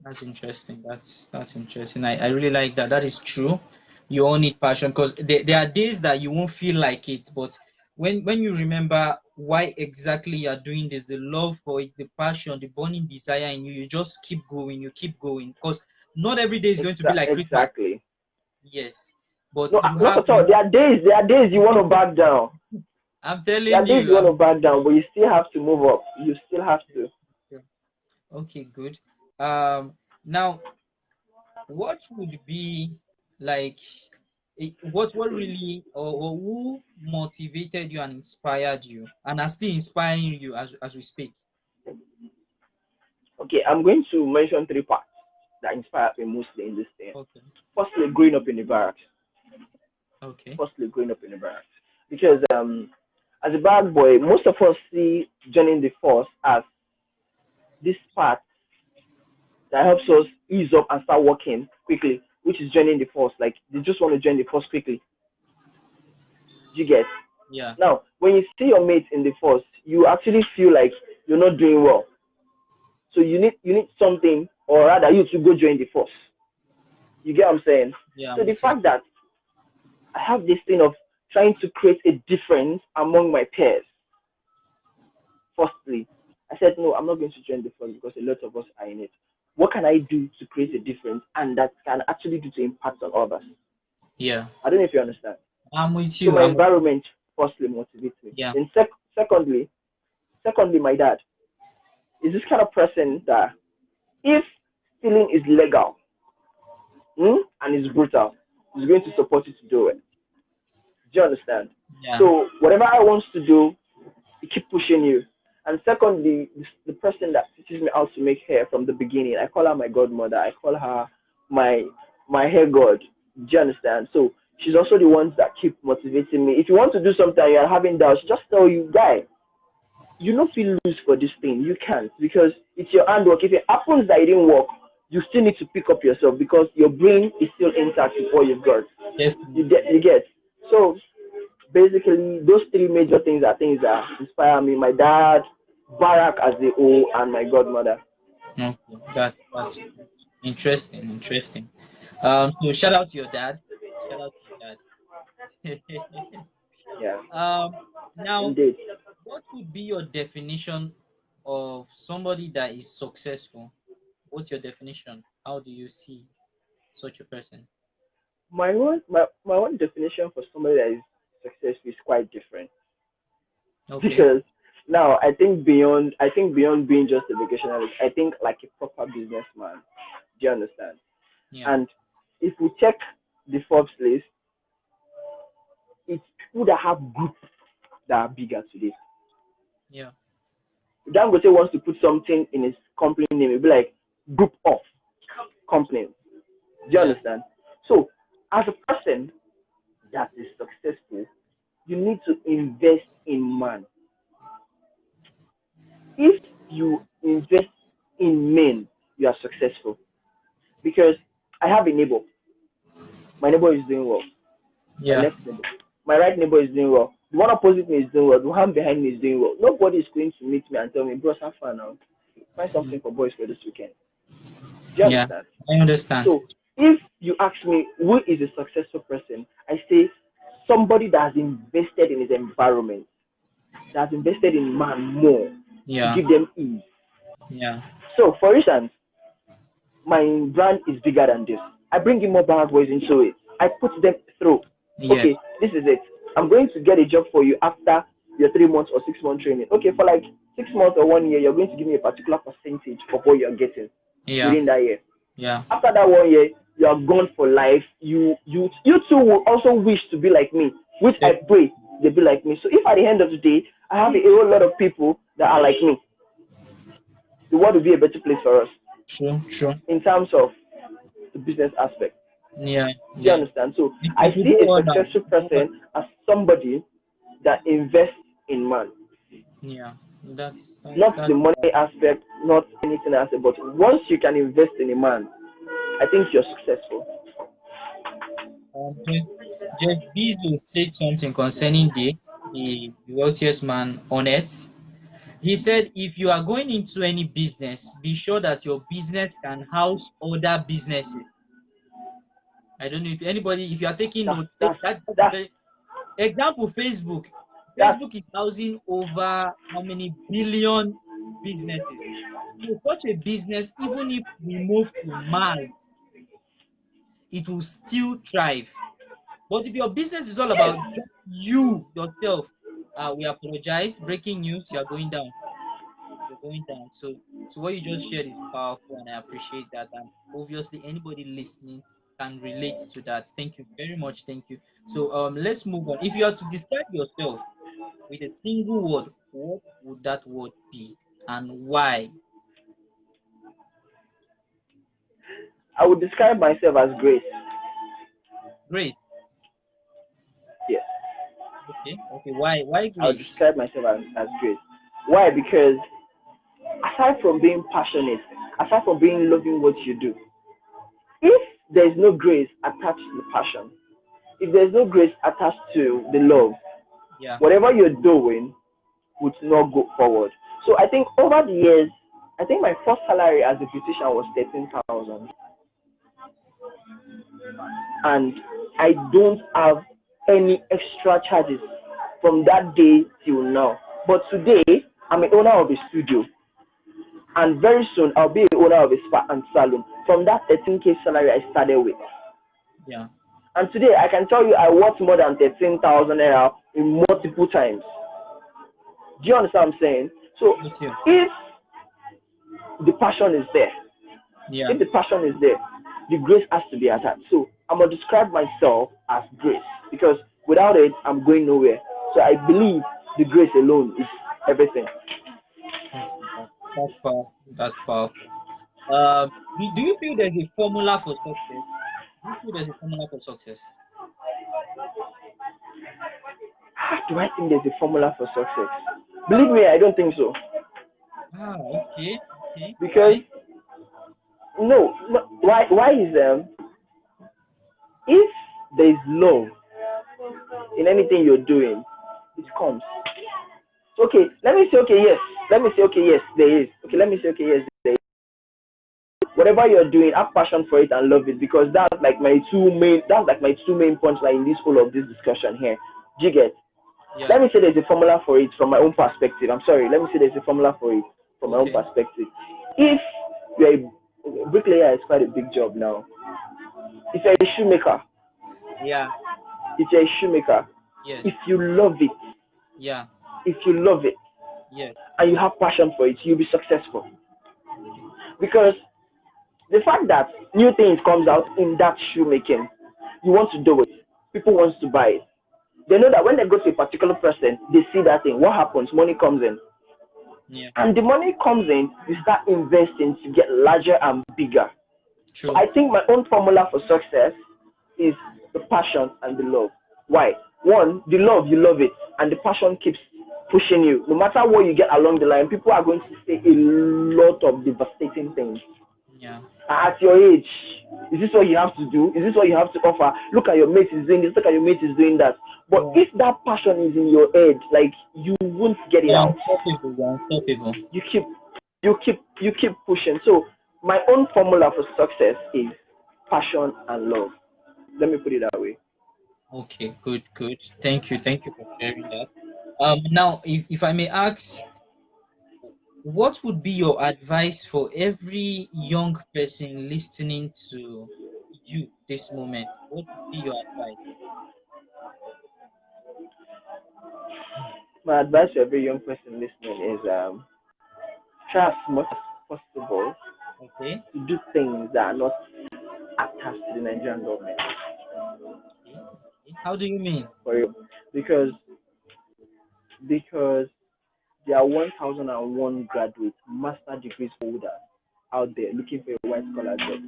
Speaker 1: That's interesting. That's interesting. I really like that. That is true. You all need passion because there are days that you won't feel like it, but when you remember why exactly you are doing this, the love for it, the passion, the burning desire in you, you just keep going, you keep going. Because not every day is going to be like Christmas.
Speaker 3: Exactly.
Speaker 1: Yes. But
Speaker 3: No,
Speaker 1: you
Speaker 3: not
Speaker 1: have
Speaker 3: at all. There are days you want to back down.
Speaker 1: I'm
Speaker 3: There
Speaker 1: telling
Speaker 3: are days
Speaker 1: you,
Speaker 3: you want to back down, but you still have to move up. You still have to.
Speaker 1: okay, good. Um Now what would be like what really or who motivated you and inspired you and are still inspiring you as we speak?
Speaker 3: Okay, I'm going to mention three parts that inspired me mostly in this thing.
Speaker 1: Okay,
Speaker 3: Firstly, growing up in the barracks.
Speaker 1: okay,
Speaker 3: Firstly, growing up in the barracks. Because as a bad boy, most of us see joining the force as this part that helps us ease up and start working quickly, which is joining the force. Like they just want to join the force quickly. You get.
Speaker 1: yeah,
Speaker 3: Now, when you see your mates in the force, you actually feel like you're not doing well. So you need something, or rather, you to go join the force. You get what I'm saying?
Speaker 1: yeah,
Speaker 3: So
Speaker 1: I'm
Speaker 3: the
Speaker 1: with you.
Speaker 3: fact that I have this thing of trying to create a difference among my peers. Firstly, I said, no, I'm not going to join the force because a lot of us are in it. What can I do to create a difference and that can actually do to impact on others?
Speaker 1: Yeah.
Speaker 3: I don't know if you understand.
Speaker 1: I'm with
Speaker 3: So
Speaker 1: you.
Speaker 3: my environment firstly motivates me.
Speaker 1: Yeah.
Speaker 3: Then secondly, my dad is this kind of person that if stealing is legal, and is brutal, he's going to support you to do it. Do you understand?
Speaker 1: Yeah.
Speaker 3: So whatever I want to do, he keep pushing you. And secondly, the person that teaches me how to make hair from the beginning, I call her my godmother. I call her my my hair god. Do you understand? So she's also the ones that keep motivating me. If you want to do something and you're having doubts, she just tell you, guy, you don't feel lose for this thing. You can't because it's your handwork. If it happens that it didn't work, you still need to pick up yourself because your brain is still intact with all you've got.
Speaker 1: Definitely.
Speaker 3: You get. So basically those three major things are things that inspire me. My dad, Barack as the whole, and my godmother.
Speaker 1: Okay. That's interesting. Interesting. So shout out to your dad. Shout out to your dad.
Speaker 3: Yeah,
Speaker 1: um. Now,
Speaker 3: indeed.
Speaker 1: what would be your definition of somebody that is successful? What's your definition? How do you see such a person?
Speaker 3: My own definition for somebody that is successful is quite different
Speaker 1: Okay.
Speaker 3: because now I think beyond being just a vacationalist, I think like a proper businessman. Do you understand?
Speaker 1: Yeah.
Speaker 3: And if we check the Forbes list, it's people that have groups that are bigger today.
Speaker 1: Yeah.
Speaker 3: If Dangote wants to put something in his company name, it'll be like group of companies. Do you
Speaker 1: Yeah.
Speaker 3: understand? So, as a person that is successful, you need to invest in man. If you invest in men, you are successful. Because I have a neighbor. My neighbor is doing well. My
Speaker 1: Yeah.
Speaker 3: left neighbor. My right neighbor is doing well. The one opposite me is doing well. The one behind me is doing well. Nobody is going to meet me and tell me, bro, have fun now. Find something for boys for this weekend. Do you
Speaker 1: Yeah.
Speaker 3: understand?
Speaker 1: I understand.
Speaker 3: So if you ask me who is a successful person, I say somebody that has invested in his environment, that has invested in man more to
Speaker 1: Yeah.
Speaker 3: give them ease.
Speaker 1: Yeah.
Speaker 3: So for instance, my brand is bigger than this. I bring in more bad boys into it. I put them through.
Speaker 1: Yes.
Speaker 3: Okay, this is it. I'm going to get a job for you after your 3 months or 6 month training. Okay, for like 6 months or 1 year, you're going to give me a particular percentage of what you're getting
Speaker 1: Yeah.
Speaker 3: within that year.
Speaker 1: Yeah.
Speaker 3: After that 1 year, you are gone for life. You too will also wish to be like me, which I
Speaker 1: Def-
Speaker 3: pray they be like me. So if at the end of the day I have a whole lot of people that are like me, the world will be a better place for us
Speaker 1: True. True.
Speaker 3: in terms of the business aspect.
Speaker 1: Yeah.
Speaker 3: Do you
Speaker 1: Yeah.
Speaker 3: understand? So I
Speaker 1: It will
Speaker 3: see
Speaker 1: go
Speaker 3: a
Speaker 1: on now.
Speaker 3: successful person as somebody that invests in man,
Speaker 1: Yeah.
Speaker 3: not the
Speaker 1: That's
Speaker 3: money aspect, not anything else. But once you can invest in a man, I think you're successful.
Speaker 1: Jeff Bezos said something concerning the wealthiest man on earth. He said, if you are going into any business, be sure that your business can house other businesses. I don't know if anybody, if you are taking
Speaker 3: That's
Speaker 1: notes, take
Speaker 3: that's
Speaker 1: that. That's a
Speaker 3: that's
Speaker 1: very example. Facebook.
Speaker 3: that's
Speaker 1: Facebook is housing over how many billion businesses. So such a business, even if we move to Mars, it will still thrive. But if your business is all
Speaker 3: yes.
Speaker 1: about just you yourself, we apologize. Breaking news, you are going down. You're going down. So what you just shared is powerful, and I appreciate that. And obviously, anybody listening can relate to that. Thank you very much. Thank you. So let's move on. If you are to describe yourself with a single word, what would that word be, and why?
Speaker 3: I would describe myself as grace.
Speaker 1: Grace.
Speaker 3: Yes,
Speaker 1: Okay. Okay. Why? Why
Speaker 3: I would
Speaker 1: grace?
Speaker 3: describe myself as grace. Why? Because aside from being passionate, aside from being loving what you do, if there is no grace attached to the passion, if there's no grace attached to the love,
Speaker 1: Yeah.
Speaker 3: whatever you're doing would not go forward. So I think over the years, I think my first salary as a beautician was 13,000, and I don't have any extra charges from that day till now. But today, I'm an owner of a studio. And very soon I'll be the owner of a spa and salon from that 13K salary I started with.
Speaker 1: Yeah.
Speaker 3: And today I can tell you I worth more than 13,000 naira in multiple times. Do you understand what I'm saying? So
Speaker 1: Me too.
Speaker 3: if the passion is there,
Speaker 1: Yeah.
Speaker 3: if the passion is there, the grace has to be attached. So I'm gonna describe myself as grace because without it, I'm going nowhere. So I believe the grace alone is everything.
Speaker 1: Okay. That's powerful. That's powerful. Do you feel there's a formula for success? Do you feel there's a formula for success?
Speaker 3: Do I think there's a formula for success? Believe me, I don't think so.
Speaker 1: Ah, okay. Okay.
Speaker 3: Because
Speaker 1: Why?
Speaker 3: no, no why is if there's love in anything you're doing, it comes. Okay, let me say okay, yes. Let me say okay, yes, there is. Okay, let me say okay, yes, there is. Whatever you're doing, have passion for it and love it because that's like my two main points like in this whole of this discussion here. Do you get?
Speaker 1: Yeah.
Speaker 3: Let me say there's a formula for it from my own perspective. I'm sorry, let me say there's a formula for it from my own
Speaker 1: Okay.
Speaker 3: perspective. If you're a bricklayer is quite a big job now. If you're a shoemaker,
Speaker 1: Yeah.
Speaker 3: if you're a shoemaker, if
Speaker 1: Yes.
Speaker 3: you love it,
Speaker 1: Yeah.
Speaker 3: if you love it
Speaker 1: Yes.
Speaker 3: and you have passion for it, you'll be successful.
Speaker 1: Okay.
Speaker 3: Because the fact that new things comes out in that shoemaking, you want to do it. People wants to buy it. They know that when they go to a particular person, they see that thing. What happens? Money comes in.
Speaker 1: Yeah.
Speaker 3: And the money comes in, you start investing to get larger and bigger. So
Speaker 1: True.
Speaker 3: I think my own formula for success is the passion and the love. Why? One, the love, you love it, and the passion keeps pushing you. No matter what you get along the line, people are going to say a lot of devastating things.
Speaker 1: Yeah.
Speaker 3: At your age, is this what you have to do? Is this what you have to offer? Look at your mate is doing this, look at your mate is doing that. But
Speaker 1: Yeah.
Speaker 3: if that passion is in your head, like you won't get it
Speaker 1: You're
Speaker 3: out.
Speaker 1: unstoppable. You're unstoppable.
Speaker 3: You keep pushing. So my own formula for success is passion and love. Let me put it that way.
Speaker 1: Okay. Good. Good. Thank you. Thank you for sharing that. Now, if I may ask, what would be your advice for every young person listening to you this moment? What would be your advice?
Speaker 3: My advice to every young person listening is try as much as possible
Speaker 1: Okay.
Speaker 3: to do things that are not attached to the Nigerian government.
Speaker 1: Okay. Okay. How do you mean?
Speaker 3: For you. Because because there are 1001 graduates, master degrees holders out there looking for a white collar job.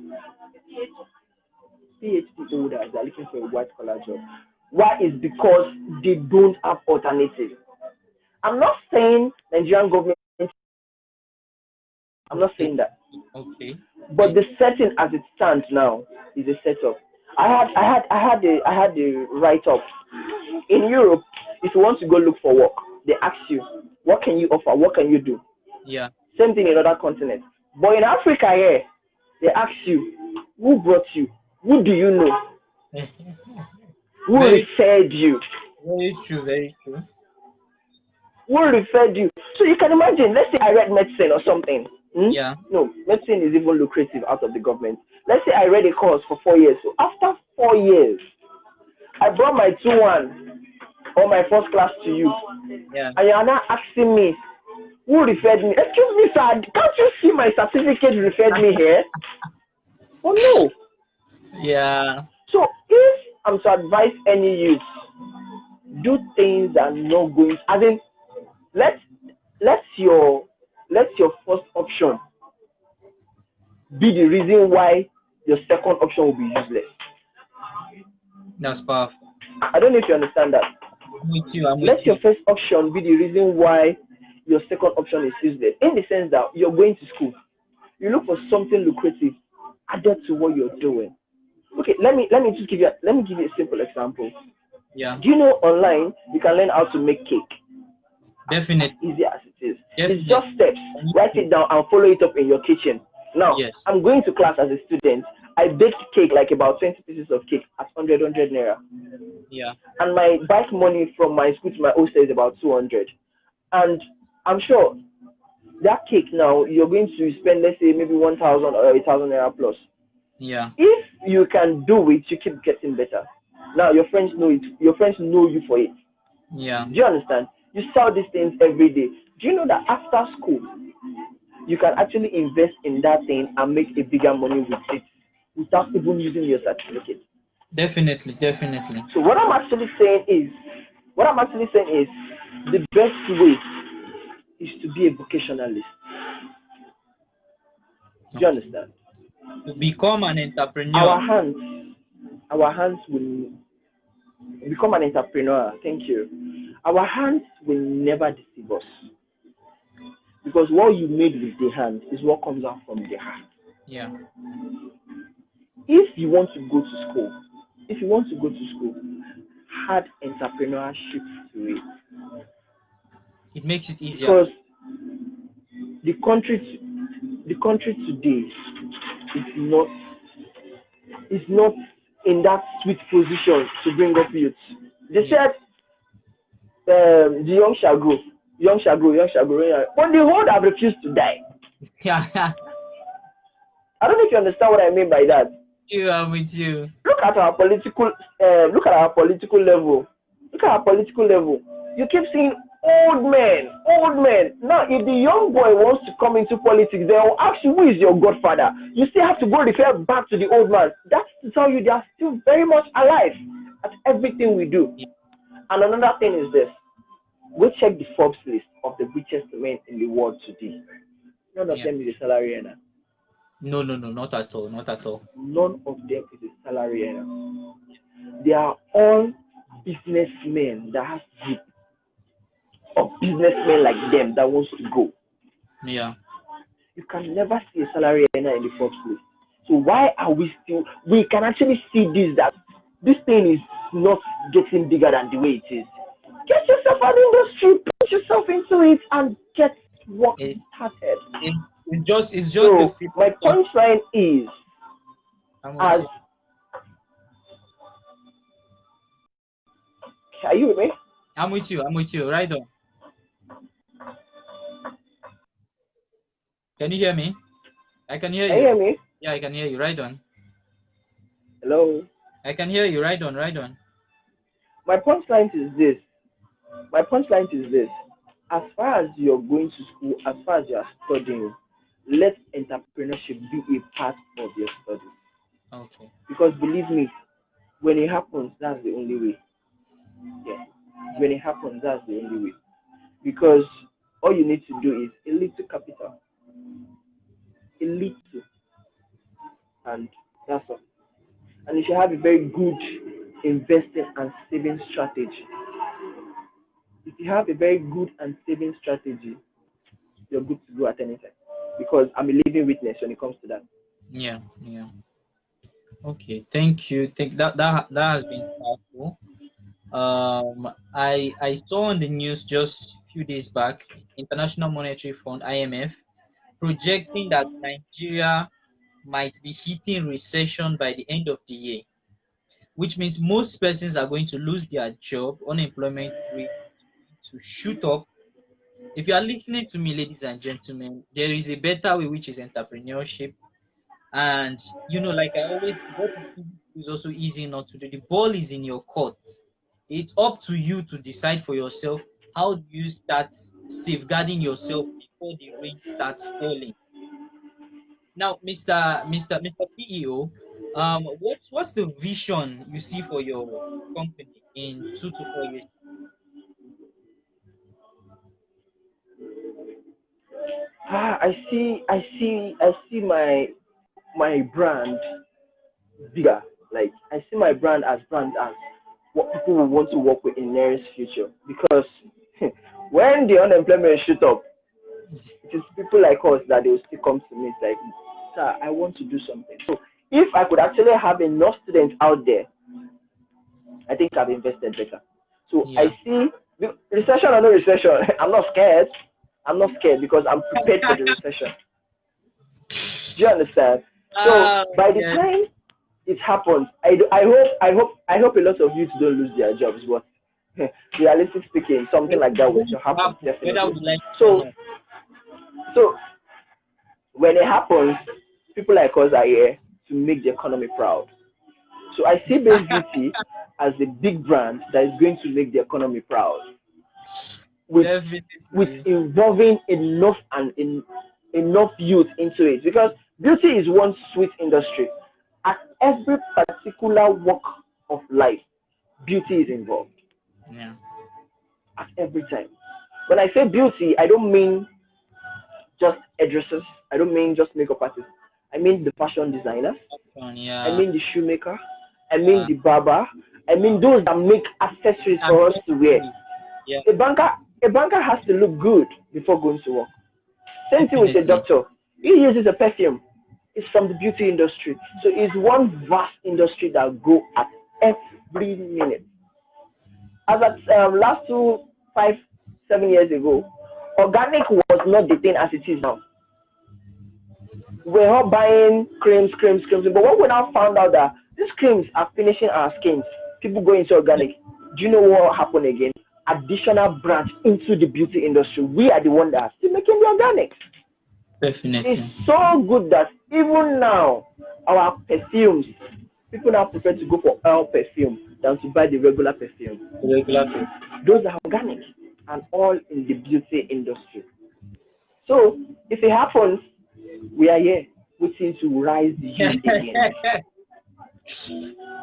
Speaker 3: PhD holders are looking for a white collar job. Why is because they don't have alternative. I'm not saying Nigerian government. I'm not
Speaker 1: Okay.
Speaker 3: saying that.
Speaker 1: Okay.
Speaker 3: But
Speaker 1: Okay.
Speaker 3: the setting as it stands now is a setup. I had a write up in Europe. If you want to go look for work, they ask you, what can you offer? What can you do?
Speaker 1: Yeah.
Speaker 3: Same thing in other continents. But in Africa here, they ask you, who brought you? Who do you know? Who
Speaker 1: Very,
Speaker 3: referred you?
Speaker 1: very true. Very true.
Speaker 3: Who referred you? So you can imagine, let's say I read medicine or something.
Speaker 1: Yeah.
Speaker 3: No, medicine is even lucrative out of the government. Let's say I read a course for 4 years. So after 4 years, I brought my 2-1 or my first class to you.
Speaker 1: Yeah.
Speaker 3: And you are now asking me, who referred me? Excuse me, sir, can't you see my certificate referred me here? Oh no.
Speaker 1: Yeah.
Speaker 3: So if I'm to advise any youth, do things that are not going. As in, let let your let your first option be the reason why your second option will be useless.
Speaker 1: That's powerful.
Speaker 3: I don't know if you understand that.
Speaker 1: I'm with you. I'm with
Speaker 3: Let your
Speaker 1: you.
Speaker 3: first option be the reason why your second option is useless. In the sense that you're going to school, you look for something lucrative added to what you're doing. Okay, let me give you a simple example.
Speaker 1: Yeah.
Speaker 3: Do you know online you can learn how to make cake? As
Speaker 1: Definitely.
Speaker 3: easy as it is. It's
Speaker 1: Definitely.
Speaker 3: just steps.
Speaker 1: On
Speaker 3: Write
Speaker 1: YouTube.
Speaker 3: it down and follow it up in your kitchen. Now,
Speaker 1: Yes.
Speaker 3: I'm going to class as a student. I baked cake like about 20 pieces of cake at 100 naira.
Speaker 1: Yeah.
Speaker 3: And my bike money from my school to my hostel is about 200. And I'm sure that cake now, you're going to spend, let's say, maybe 1,000 or 1,000 naira plus.
Speaker 1: Yeah.
Speaker 3: If you can do it, you keep getting better. Now your friends know it. Your friends know you for it.
Speaker 1: Yeah.
Speaker 3: Do you understand? You sell these things every day. Do you know that after school, you can actually invest in that thing and make a bigger money with it without even using your certificate?
Speaker 1: Definitely, definitely.
Speaker 3: So what I'm actually saying is the best way is to be a vocationalist. Do you
Speaker 1: Okay.
Speaker 3: understand?
Speaker 1: To become an
Speaker 3: Our
Speaker 1: entrepreneur.
Speaker 3: hands, our hands will become an entrepreneur. Thank you. Our hands will never deceive us because what you made with the hand is what comes out from the heart.
Speaker 1: Yeah.
Speaker 3: If you want to go to school, if you want to go to school, add entrepreneurship to it
Speaker 1: It makes it easier.
Speaker 3: because the country today is not is not in that sweet position to bring up youth. They
Speaker 1: Yeah.
Speaker 3: said the young shall grow, young shall grow, but the old have refused to die.
Speaker 1: Yeah.
Speaker 3: I don't know if you understand what I mean by that.
Speaker 1: You, I'm with you.
Speaker 3: Look at our political look at our political level. Look at our political level. You keep seeing old men, old men. Now, if the young boy wants to come into politics, they will ask you who is your godfather. You still have to go refer back to the old man. That's to tell you they are still very much alive at everything we do.
Speaker 1: Yeah.
Speaker 3: And another thing is this: go check the Forbes list of the richest men in the world today. None of
Speaker 1: Yeah.
Speaker 3: them is a salary earner.
Speaker 1: No, no, no, not at all. Not at all.
Speaker 3: None of them is a salary earner. They are all businessmen that have group of businessmen like them that wants to go.
Speaker 1: Yeah.
Speaker 3: You can never see a salary earner in the first place. So why are we still? We can actually see this that this thing is not getting bigger than the way it is. Get yourself out of the industry, put yourself into it, and get
Speaker 1: It's,
Speaker 3: working started.
Speaker 1: it's just the
Speaker 3: So
Speaker 1: feeling
Speaker 3: my
Speaker 1: some.
Speaker 3: punchline is,
Speaker 1: I'm with
Speaker 3: as
Speaker 1: you.
Speaker 3: are you with me?
Speaker 1: I'm with you. I'm with you. Right on. Can you hear me? I can hear
Speaker 3: Can you
Speaker 1: you.
Speaker 3: hear me?
Speaker 1: Yeah, I can hear you. Right on.
Speaker 3: Hello.
Speaker 1: I can hear you. Right on. Right on.
Speaker 3: My punchline is this. My punchline is this. As far as you're going to school, as far as you're studying, let entrepreneurship be a part of your studies.
Speaker 1: Okay.
Speaker 3: Because believe me, when it happens, that's the only way. Yeah. When it happens, that's the only way. Because all you need to do is a little capital, a little, and that's all. And you should have a very good investing and saving strategy. If you have a very good and saving strategy, you're good to go at any time. Because I'm a living witness when it comes to that.
Speaker 1: Yeah. Yeah. Okay. Thank you. That has been powerful. I saw on the news just a few days back, International Monetary Fund (IMF) projecting that Nigeria might be hitting recession by the end of the year, which means most persons are going to lose their job, unemployment rate to shoot up. If you are listening to me, ladies and gentlemen, there is a better way, which is entrepreneurship. And like I always, what is easy to do is also easy not to do. The ball is in your court. It's up to you to decide for yourself how do you start safeguarding yourself before the rain starts falling. Now, Mr. CEO, what's the vision you see for your company in 2 to 4 years?
Speaker 3: I see my brand bigger. Like I see my brand as what people will want to work with in nearest future. Because when the unemployment shoot up, it is people like us that they will still come to me. It's like, sir, I want to do something. So if I could actually have enough students out there, I think I've invested better. So I
Speaker 1: Yeah.
Speaker 3: see recession or no recession, I'm not scared. I'm not scared because I'm prepared for the recession. Do you understand? So
Speaker 1: Ah,
Speaker 3: by the
Speaker 1: yes.
Speaker 3: time it happens, I hope a lot of youth don't lose their jobs. But realistic speaking, something like
Speaker 1: It's
Speaker 3: that will
Speaker 1: going
Speaker 3: still
Speaker 1: to
Speaker 3: happen
Speaker 1: happen, whether
Speaker 3: definitely.
Speaker 1: we like it or
Speaker 3: So
Speaker 1: not.
Speaker 3: So when it happens, people like us are here to make the economy proud. So I see Base Beauty as a big brand that is going to make the economy proud with
Speaker 1: Definitely.
Speaker 3: involving enough youth into it, because beauty is one sweet industry. At every particular walk of life, beauty is involved
Speaker 1: Yeah.
Speaker 3: at every time. When I say beauty, I don't mean just hairdressers. I don't mean just makeup artists. I mean the fashion designers. I
Speaker 1: Yeah.
Speaker 3: mean the shoemaker. I mean
Speaker 1: Yeah.
Speaker 3: the barber. I mean those that make accessories for us to wear.
Speaker 1: Accessories. Yeah.
Speaker 3: A banker, a banker has to look good before going to work. Same thing with a
Speaker 1: Definitely.
Speaker 3: doctor. He uses a perfume. It's from the beauty industry. So it's one vast industry that grow at every minute. As at last 5, 7 years ago, organic was not the thing as it is now. We're all buying creams. But when we now found out that these creams are finishing our skins, people go into organic. Do you know what happened again? Additional branch into the beauty industry. We are the one that are still making the organic. It's
Speaker 1: Definitely.
Speaker 3: so good that even now, our perfumes, people now prefer to go for oil perfume than to buy the regular perfume.
Speaker 1: Regular people.
Speaker 3: Those are organic and all in the beauty industry. So if it happens, we are here waiting to rise the youth again.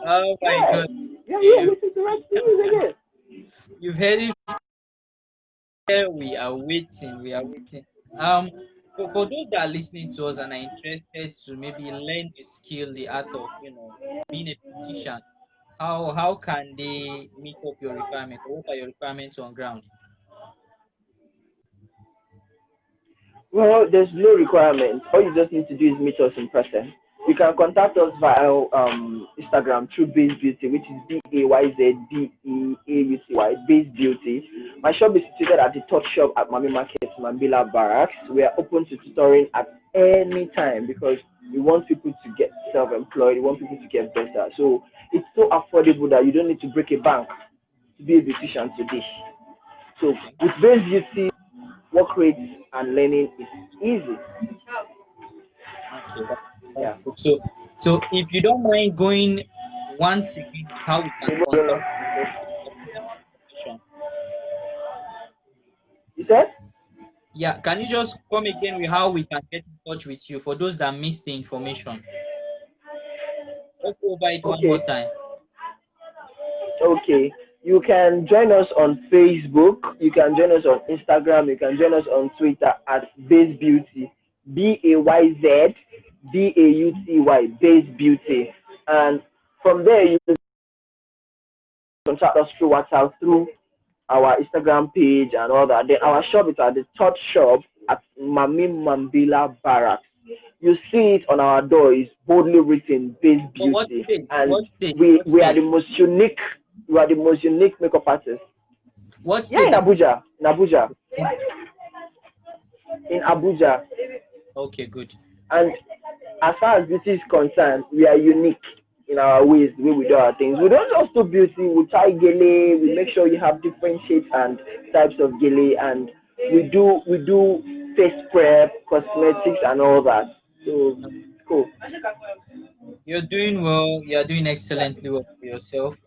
Speaker 1: Oh my
Speaker 3: Yeah,
Speaker 1: God.
Speaker 3: we are here
Speaker 1: You-
Speaker 3: waiting to rise the youth again.
Speaker 1: You've heard it here. We are waiting. We are waiting. Um, for those that are listening to us and are interested to maybe learn a skill, the art of being a beautician, how can they meet up your requirements? What are your requirements on ground?
Speaker 3: Well, there's no requirement. All you just need to do is meet us in person. You can contact us via Instagram through Base Beauty, which is BAYZBEAUTY, Base Beauty. My shop is situated at the third shop at Mami Market, Mambila Barracks. We are open to tutoring at any time because we want people to get self-employed. We want people to get better. So it's so affordable that you don't need to break a bank to be a beautician today. So
Speaker 1: Okay.
Speaker 3: with Base Beauty, work rates and learning is easy.
Speaker 1: Okay. That's
Speaker 3: Yeah.
Speaker 1: good. So if you don't mind going once again, how we can contact you for information.
Speaker 3: You said?
Speaker 1: Yeah, can you just come again with how we can get in touch with you for those that missed the information? Let's go over it one more
Speaker 3: Okay.
Speaker 1: time.
Speaker 3: Okay. You can join us on Facebook. You can join us on Instagram. You can join us on Twitter at Base Beauty. BAYZBAUTY. Base Beauty. And from there, you can contact us through WhatsApp, through our Instagram page and all that. Then our shop is at the third shop at Mami Mambila Barracks. You see it on our door, it's boldly written Base
Speaker 1: But what
Speaker 3: Beauty.
Speaker 1: state?
Speaker 3: And
Speaker 1: What state?
Speaker 3: we
Speaker 1: What
Speaker 3: we are
Speaker 1: state?
Speaker 3: the most unique we are the most unique makeup artists.
Speaker 1: What
Speaker 3: Yeah,
Speaker 1: state?
Speaker 3: in Abuja. In Abuja.
Speaker 1: In-
Speaker 3: In Abuja.
Speaker 1: Okay, good.
Speaker 3: And as far as beauty is concerned, we are unique in our ways, the way we do our things. We don't just do beauty, we tie gele, we make sure you have different shapes and types of gele, and we do face prep, cosmetics and all that. So cool.
Speaker 1: You're doing well. You're doing excellently well for yourself.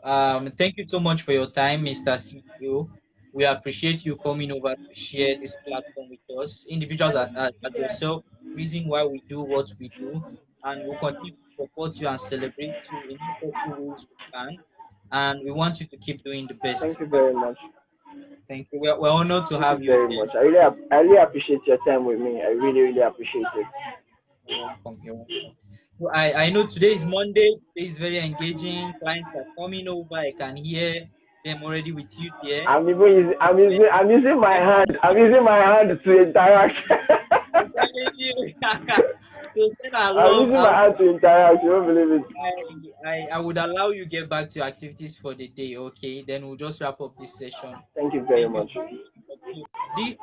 Speaker 1: Thank you so much for your time, Mr. CEO. We appreciate you coming over to share this platform with us. Individuals as yourself, reason why we do what we do, and we'll continue to support you and celebrate you in any possible ways we can. And we want you to keep doing the best.
Speaker 3: Thank you very much.
Speaker 1: Thank you. We're honored to
Speaker 3: Thank
Speaker 1: have
Speaker 3: you
Speaker 1: you
Speaker 3: very
Speaker 1: again.
Speaker 3: much. I really appreciate your time with me. I really appreciate it.
Speaker 1: You're welcome. You're welcome. So I know today is Monday. Today is very engaging. Clients are coming over. I can hear them already with you there.
Speaker 3: I'm using my hand. I'm using my hand to interact.
Speaker 1: I'm telling you. So send our
Speaker 3: I'm
Speaker 1: love
Speaker 3: using my
Speaker 1: out.
Speaker 3: hand to interact. You won't believe it.
Speaker 1: I would allow you get back to your activities for the day. Okay, then we'll just wrap up this session.
Speaker 3: Thank you very
Speaker 1: Thank you
Speaker 3: much.
Speaker 1: so much. So this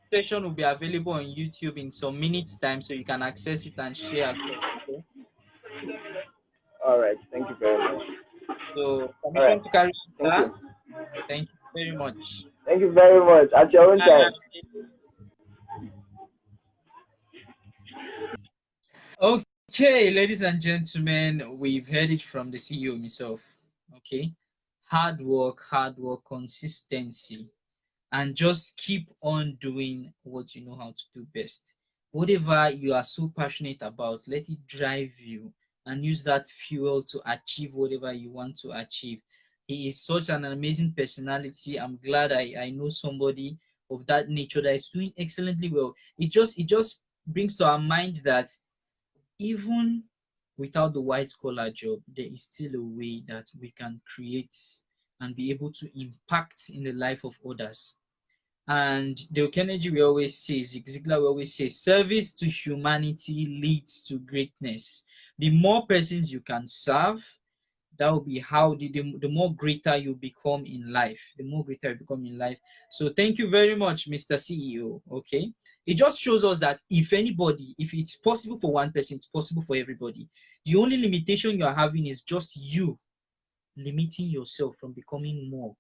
Speaker 1: session will be available on YouTube in some minutes time, so you can access it and share across. Okay.
Speaker 3: All right. Thank you very much.
Speaker 1: So
Speaker 3: All right.
Speaker 1: permission to carry on,
Speaker 3: Thank
Speaker 1: sir.
Speaker 3: you.
Speaker 1: Thank you very much.
Speaker 3: Thank you very much. At your own time.
Speaker 1: Bye. Okay, ladies and gentlemen, we've heard it from the CEO himself. Okay, hard work, consistency, and just keep on doing what you know how to do best. Whatever you are so passionate about, let it drive you and use that fuel to achieve whatever you want to achieve. He is such an amazing personality. I'm glad I know somebody of that nature that is doing excellently well. It just brings to our mind that even without the white collar job, there is still a way that we can create and be able to impact in the life of others. And Dale Carnegie will always say, Zig Ziglar will always say, service to humanity leads to greatness. The more persons you can serve, that will be how the more greater you become in life. The more greater you become in life. So thank you very much, Mr. CEO. Okay. It just shows us that if it's possible for one person, it's possible for everybody. The only limitation you are having is just you limiting yourself from becoming more.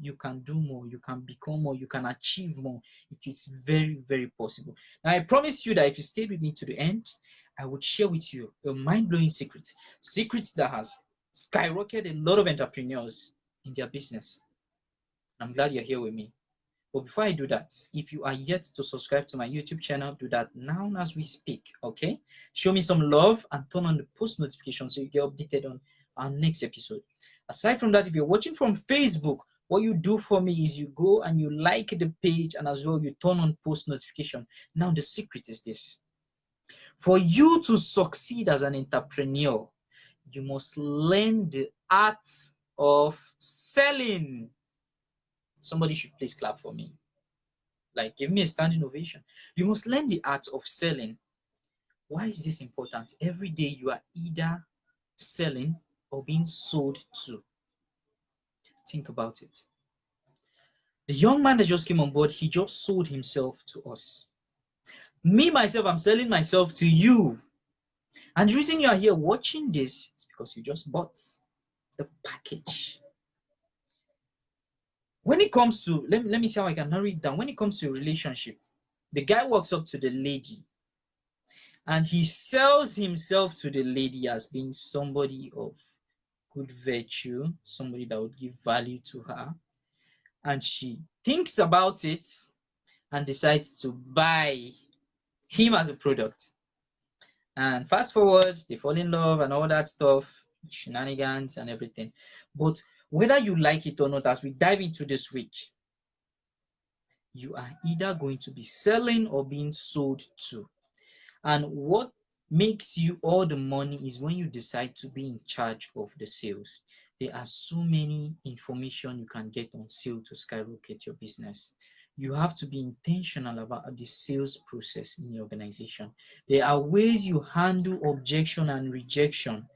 Speaker 1: You can do more, you can become more, you can achieve more. It is very, very possible. Now, I promise you that if you stayed with me to the end, I would share with you a mind-blowing secrets that has skyrocketed a lot of entrepreneurs in their business. I'm glad you're here with me. But before I do that, if you are yet to subscribe to my YouTube channel, do that now as we speak, okay? Show me some love and turn on the post notification so you get updated on our next episode. Aside from that, if you're watching from Facebook, what you do for me is you go and you like the page, and as well you turn on post notification. Now the secret is this. For you to succeed as an entrepreneur, you must learn the art of selling. Somebody should please clap for me. Like, give me a standing ovation. You must learn the art of selling. Why is this important? Every day you are either selling or being sold to. Think about it. The young man that just came on board, he just sold himself to us. Me, myself, I'm selling myself to you. And the reason you are here watching this is because you just bought the package. When it comes to, let me see how I can narrow it down. When it comes to a relationship, the guy walks up to the lady and he sells himself to the lady as being somebody of good virtue, somebody that would give value to her. And she thinks about it and decides to buy him as a product. And fast forward, they fall in love and all that stuff, shenanigans and everything. But whether you like it or not, as we dive into this week, you are either going to be selling or being sold to. And what makes you all the money is when you decide to be in charge of the sales. There are so many information you can get on sale to skyrocket your business. You have to be intentional about the sales process in your organization. There are ways you handle objection and rejection.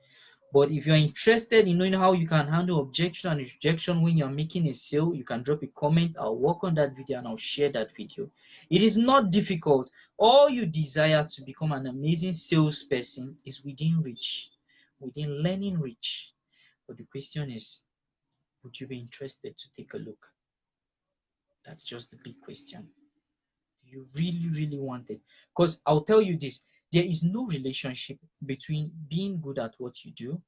Speaker 1: But if you're interested in knowing how you can handle objection and rejection when you're making a sale, you can drop a comment. I'll work on that video and I'll share that video. It is not difficult. All you desire to become an amazing salesperson is within reach, within learning reach. But the question is, would you be interested to take a look? That's just the big question. Do you really, really want it? Because I'll tell you this, there is no relationship between being good at what you do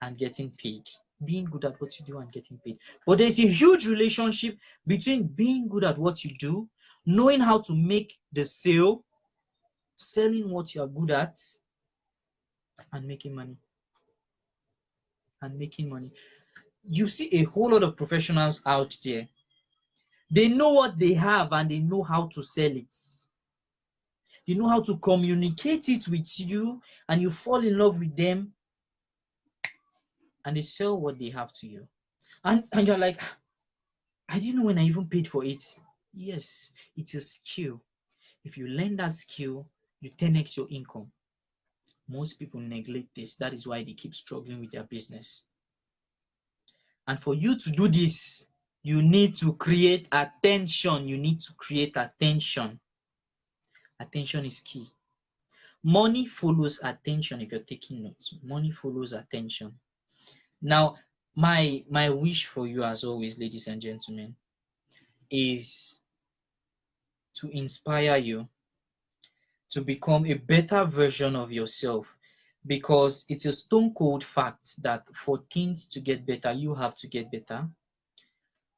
Speaker 1: and getting paid. Being good at what you do and getting paid. But there's a huge relationship between being good at what you do, knowing how to make the sale, selling what you are good at, and making money. And making money. You see a whole lot of professionals out there. They know what they have and they know how to sell it. They know how to communicate it with you, and you fall in love with them and they sell what they have to you. And you're like, I didn't know when I even paid for it. Yes, it's a skill. If you learn that skill, you 10x your income. Most people neglect this. That is why they keep struggling with their business. And for you to do this, you need to create attention. You need to create attention. Attention is key. Money follows attention. If you're taking notes, money follows attention. Now, my wish for you, as always, ladies and gentlemen, is to inspire you to become a better version of yourself, because it's a stone cold fact that for things to get better, you have to get better.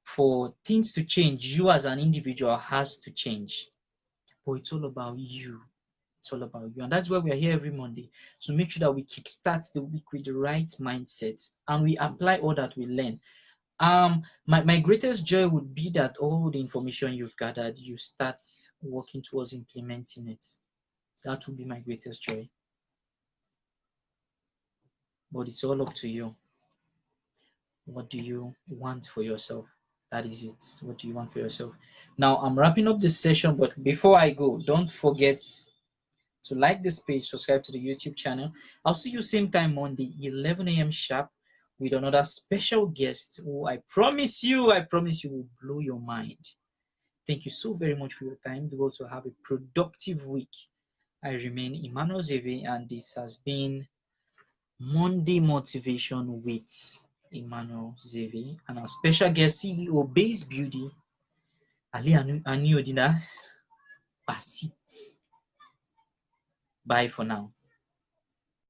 Speaker 1: For things to change, you as an individual has to change. But it's all about you. It's all about you. And that's why we are here every Monday, to make sure that we kickstart the week with the right mindset and we apply all that we learn. My greatest joy would be that all the information you've gathered, you start working towards implementing it. That would be my greatest joy. But it's all up to you. What do you want for yourself? That is it. What do you want for yourself? Now, I'm wrapping up this session, but before I go, don't forget to like this page, subscribe to the YouTube channel. I'll see you same time Monday, 11 a.m. sharp, with another special guest who I promise you will blow your mind. Thank you so very much for your time. Do also have a productive week. I remain Immanuel Zever, and this has been Monday Motivation with Immanuel Zever, and our special guest, CEO Base Beauty, ALLI ABDULBASIT. Bye for now.